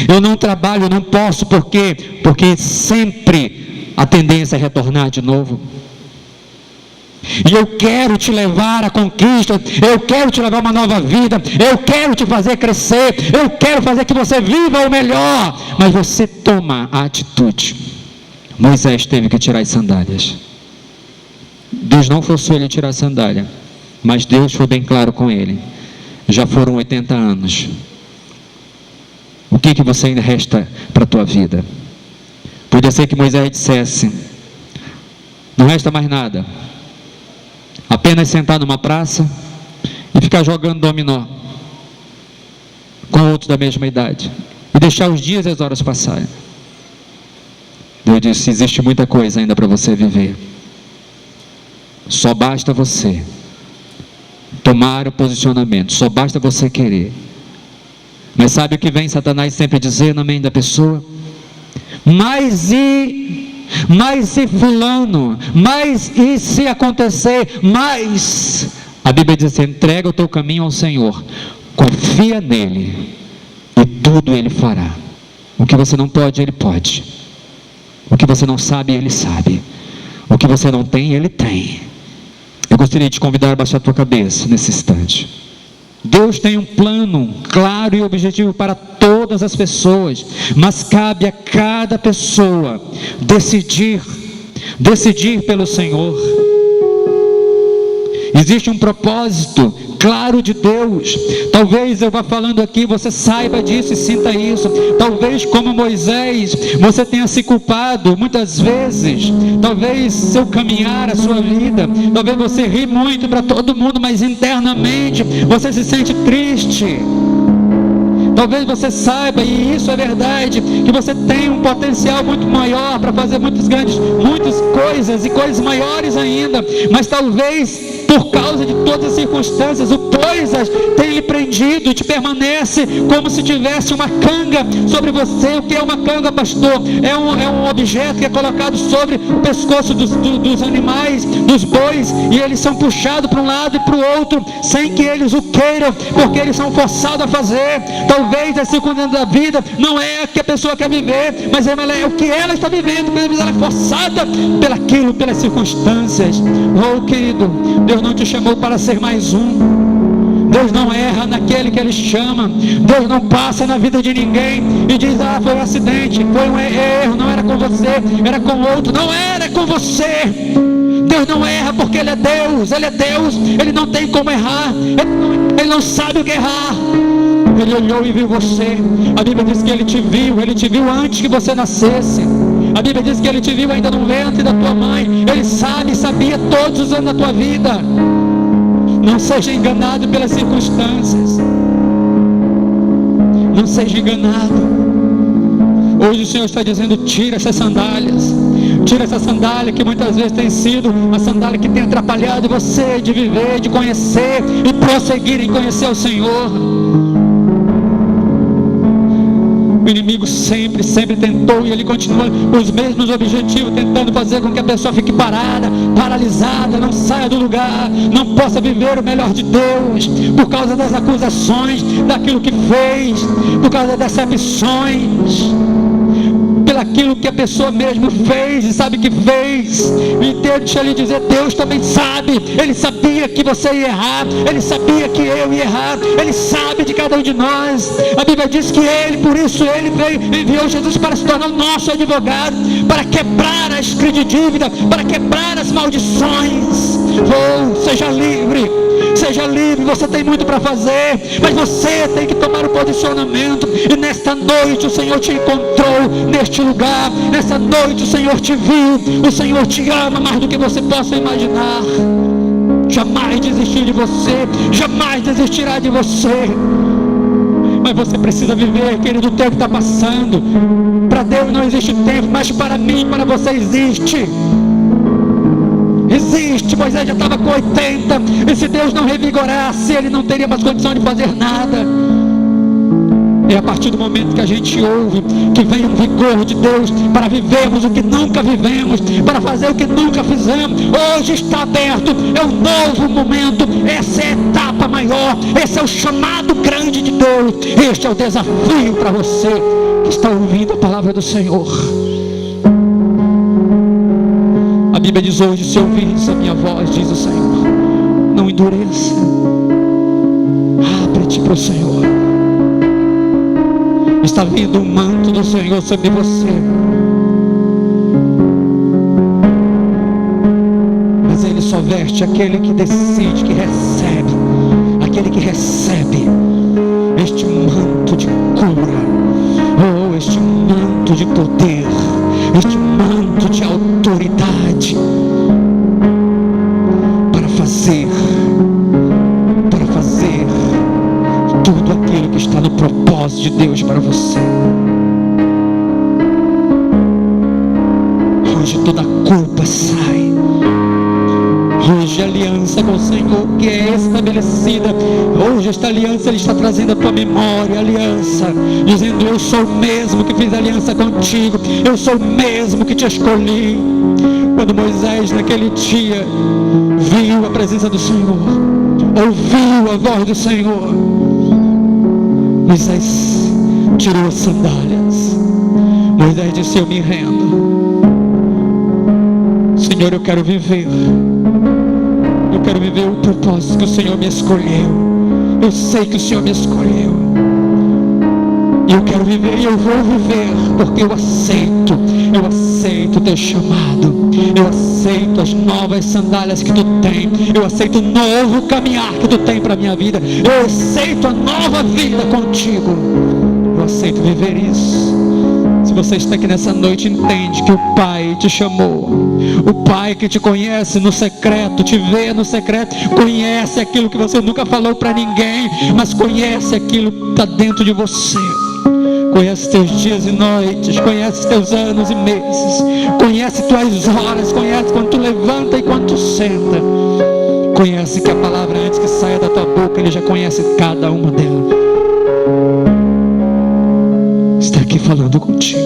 Eu não trabalho, não posso, porque sempre a tendência é retornar de novo. E eu quero te levar à conquista, eu quero te levar a uma nova vida, eu quero te fazer crescer, eu quero fazer que você viva o melhor, mas você toma a atitude. Moisés teve que tirar as sandálias. Deus não forçou ele a tirar a sandália, mas Deus foi bem claro com ele. Já foram 80 anos. O que você ainda resta para a tua vida? Podia ser que Moisés dissesse: não resta mais nada, apenas sentar numa praça e ficar jogando dominó com outros da mesma idade e deixar os dias e as horas passarem. Deus disse: existe muita coisa ainda para você viver. Só basta você tomar o posicionamento, só basta você querer. Mas sabe o que vem Satanás sempre dizer na mente da pessoa? Mas se fulano, mas e se acontecer, mas a Bíblia diz assim: entrega o teu caminho ao Senhor, confia nele e tudo ele fará. O que você não pode, ele pode. O que você não sabe, ele sabe. O que você não tem, ele tem. Eu gostaria de te convidar a baixar a tua cabeça nesse instante. Deus tem um plano claro e objetivo para todas as pessoas, mas cabe a cada pessoa decidir pelo Senhor. Existe um propósito claro de Deus. Talvez eu vá falando aqui, você saiba disso e sinta isso. Talvez, como Moisés, você tenha se culpado muitas vezes. Talvez seu caminhar, a sua vida, talvez você ri muito para todo mundo, mas internamente você se sente triste. Talvez você saiba, e isso é verdade, que você tem um potencial muito maior para fazer muitas coisas e coisas maiores ainda, mas talvez por causa de todas as circunstâncias, o coisas tem lhe prendido, te permanece como se tivesse uma canga sobre você. O que é uma canga, pastor? É um objeto que é colocado sobre o pescoço dos animais, dos bois, e eles são puxados para um lado e para o outro, sem que eles o queiram, porque eles são forçados a fazer. Talvez a circunstância da vida não é a que a pessoa quer viver, mas é o que ela está vivendo, ela é forçada pelas circunstâncias. Oh querido, Deus não te chamou para ser mais um. Deus não erra naquele que Ele chama. Deus não passa na vida de ninguém e diz: foi um acidente, foi um erro, não era com você, era com outro. Não era com você. Deus não erra porque Ele é Deus. Ele é Deus, Ele não tem como errar. Ele não sabe o que errar. Ele olhou e viu você. A Bíblia diz que Ele te viu antes que você nascesse. A Bíblia diz que Ele te viu ainda no ventre da tua mãe. Ele sabia todos os anos da tua vida. Não seja enganado pelas circunstâncias. Não seja enganado. Hoje o Senhor está dizendo: tira essas sandálias. Tira essa sandália que muitas vezes tem sido a sandália que tem atrapalhado você de viver, de conhecer e prosseguir em conhecer o Senhor. O inimigo sempre tentou, e ele continua com os mesmos objetivos, tentando fazer com que a pessoa fique paralisada, não saia do lugar, não possa viver o melhor de Deus, por causa das acusações, daquilo que fez, por causa das decepções, aquilo que a pessoa mesmo fez e sabe que fez. Deixa ele dizer, Deus também sabe. Ele sabia que você ia errar, Ele sabia que eu ia errar, Ele sabe de cada um de nós. A Bíblia diz que Ele, por isso Ele veio, enviou Jesus para se tornar o nosso advogado, para quebrar a escrita de dívida, para quebrar as maldições. Seja livre. Seja livre, você tem muito para fazer, mas você tem que tomar o posicionamento. E nesta noite o Senhor te encontrou neste lugar. Nesta noite o Senhor te viu. O Senhor te ama mais do que você possa imaginar. Jamais desistiu de você, jamais desistirá de você. Mas você precisa viver, querido. O tempo está passando. Para Deus não existe tempo, mas para mim, para você existe. Existe. Moisés já estava com 80, e se Deus não revigorasse, ele não teria mais condição de fazer nada. É a partir do momento que a gente ouve que vem um vigor de Deus para vivermos o que nunca vivemos, para fazer o que nunca fizemos. Hoje está aberto, é um novo momento. Essa é a etapa maior, esse é o chamado grande de Deus. Este é o desafio para você que está ouvindo a palavra do Senhor. A Bíblia diz hoje, se ouvires a minha voz, diz o Senhor, não endureça. Abre-te para o Senhor. Está vindo um manto do Senhor sobre você. Mas Ele só veste aquele que decide, que recebe. Aquele que recebe este manto de cura, ou este manto de poder, este manto de autoridade, para fazer tudo aquilo que está no propósito de Deus para você. Hoje toda a culpa sai. Hoje a aliança com o Senhor que é estabelecida, hoje esta aliança Ele está trazendo a tua memória, a aliança, dizendo, eu sou o mesmo que fiz aliança contigo, eu sou o mesmo que te escolhi. Quando Moisés naquele dia viu a presença do Senhor, ouviu a voz do Senhor, Moisés tirou as sandálias. Moisés disse, eu me rendo. Senhor, eu quero viver o propósito que o Senhor me escolheu. Eu sei que o Senhor me escolheu, e eu quero viver, e eu vou viver, porque eu aceito o teu chamado, eu aceito as novas sandálias que tu tem, eu aceito o novo caminhar que tu tem para a minha vida, eu aceito a nova vida contigo, eu aceito viver isso. Se você está aqui nessa noite, entende que o Pai te chamou, o Pai que te conhece no secreto, te vê no secreto, conhece aquilo que você nunca falou para ninguém, mas conhece aquilo que está dentro de você, conhece teus dias e noites, conhece teus anos e meses, conhece tuas horas, conhece quando tu levanta e quando tu senta, conhece que a palavra antes que saia da tua boca, Ele já conhece cada uma delas. Está aqui falando contigo.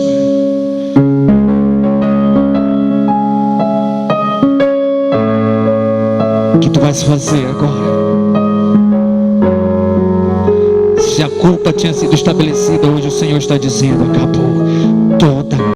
O que tu vais fazer agora? Se a culpa tinha sido estabelecida, hoje o Senhor está dizendo, acabou. Toda